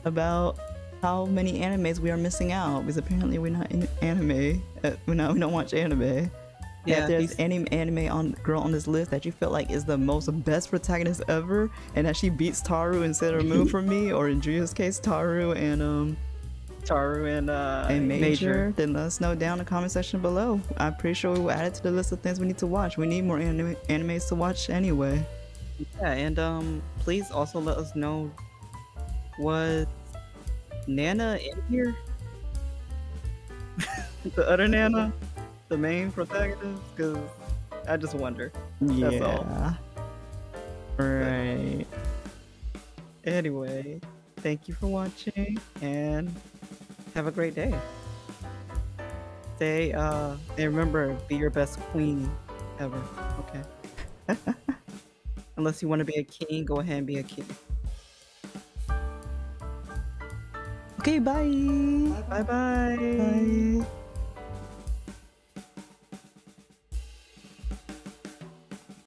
about how many animes we are missing out, because apparently we're not in anime. We don't watch anime. If Yeah, there's any anime on girl on this list that you feel like is the most best protagonist ever, and that she beats Taru and Sailor Moon for me, or in Julia's case, Taru and Major, then let us know down in the comment section below. I'm pretty sure we will add it to the list of things we need to watch. We need more animes to watch anyway. Yeah, and please also let us know, was Nana in here? The other Nana? The main protagonist? Because I just wonder. That's all. Right. Anyway, thank you for watching and have a great day. Stay and remember, be your best queen ever. Okay. Unless you want to be a king, go ahead and be a king. Okay, bye. Bye bye. Bye.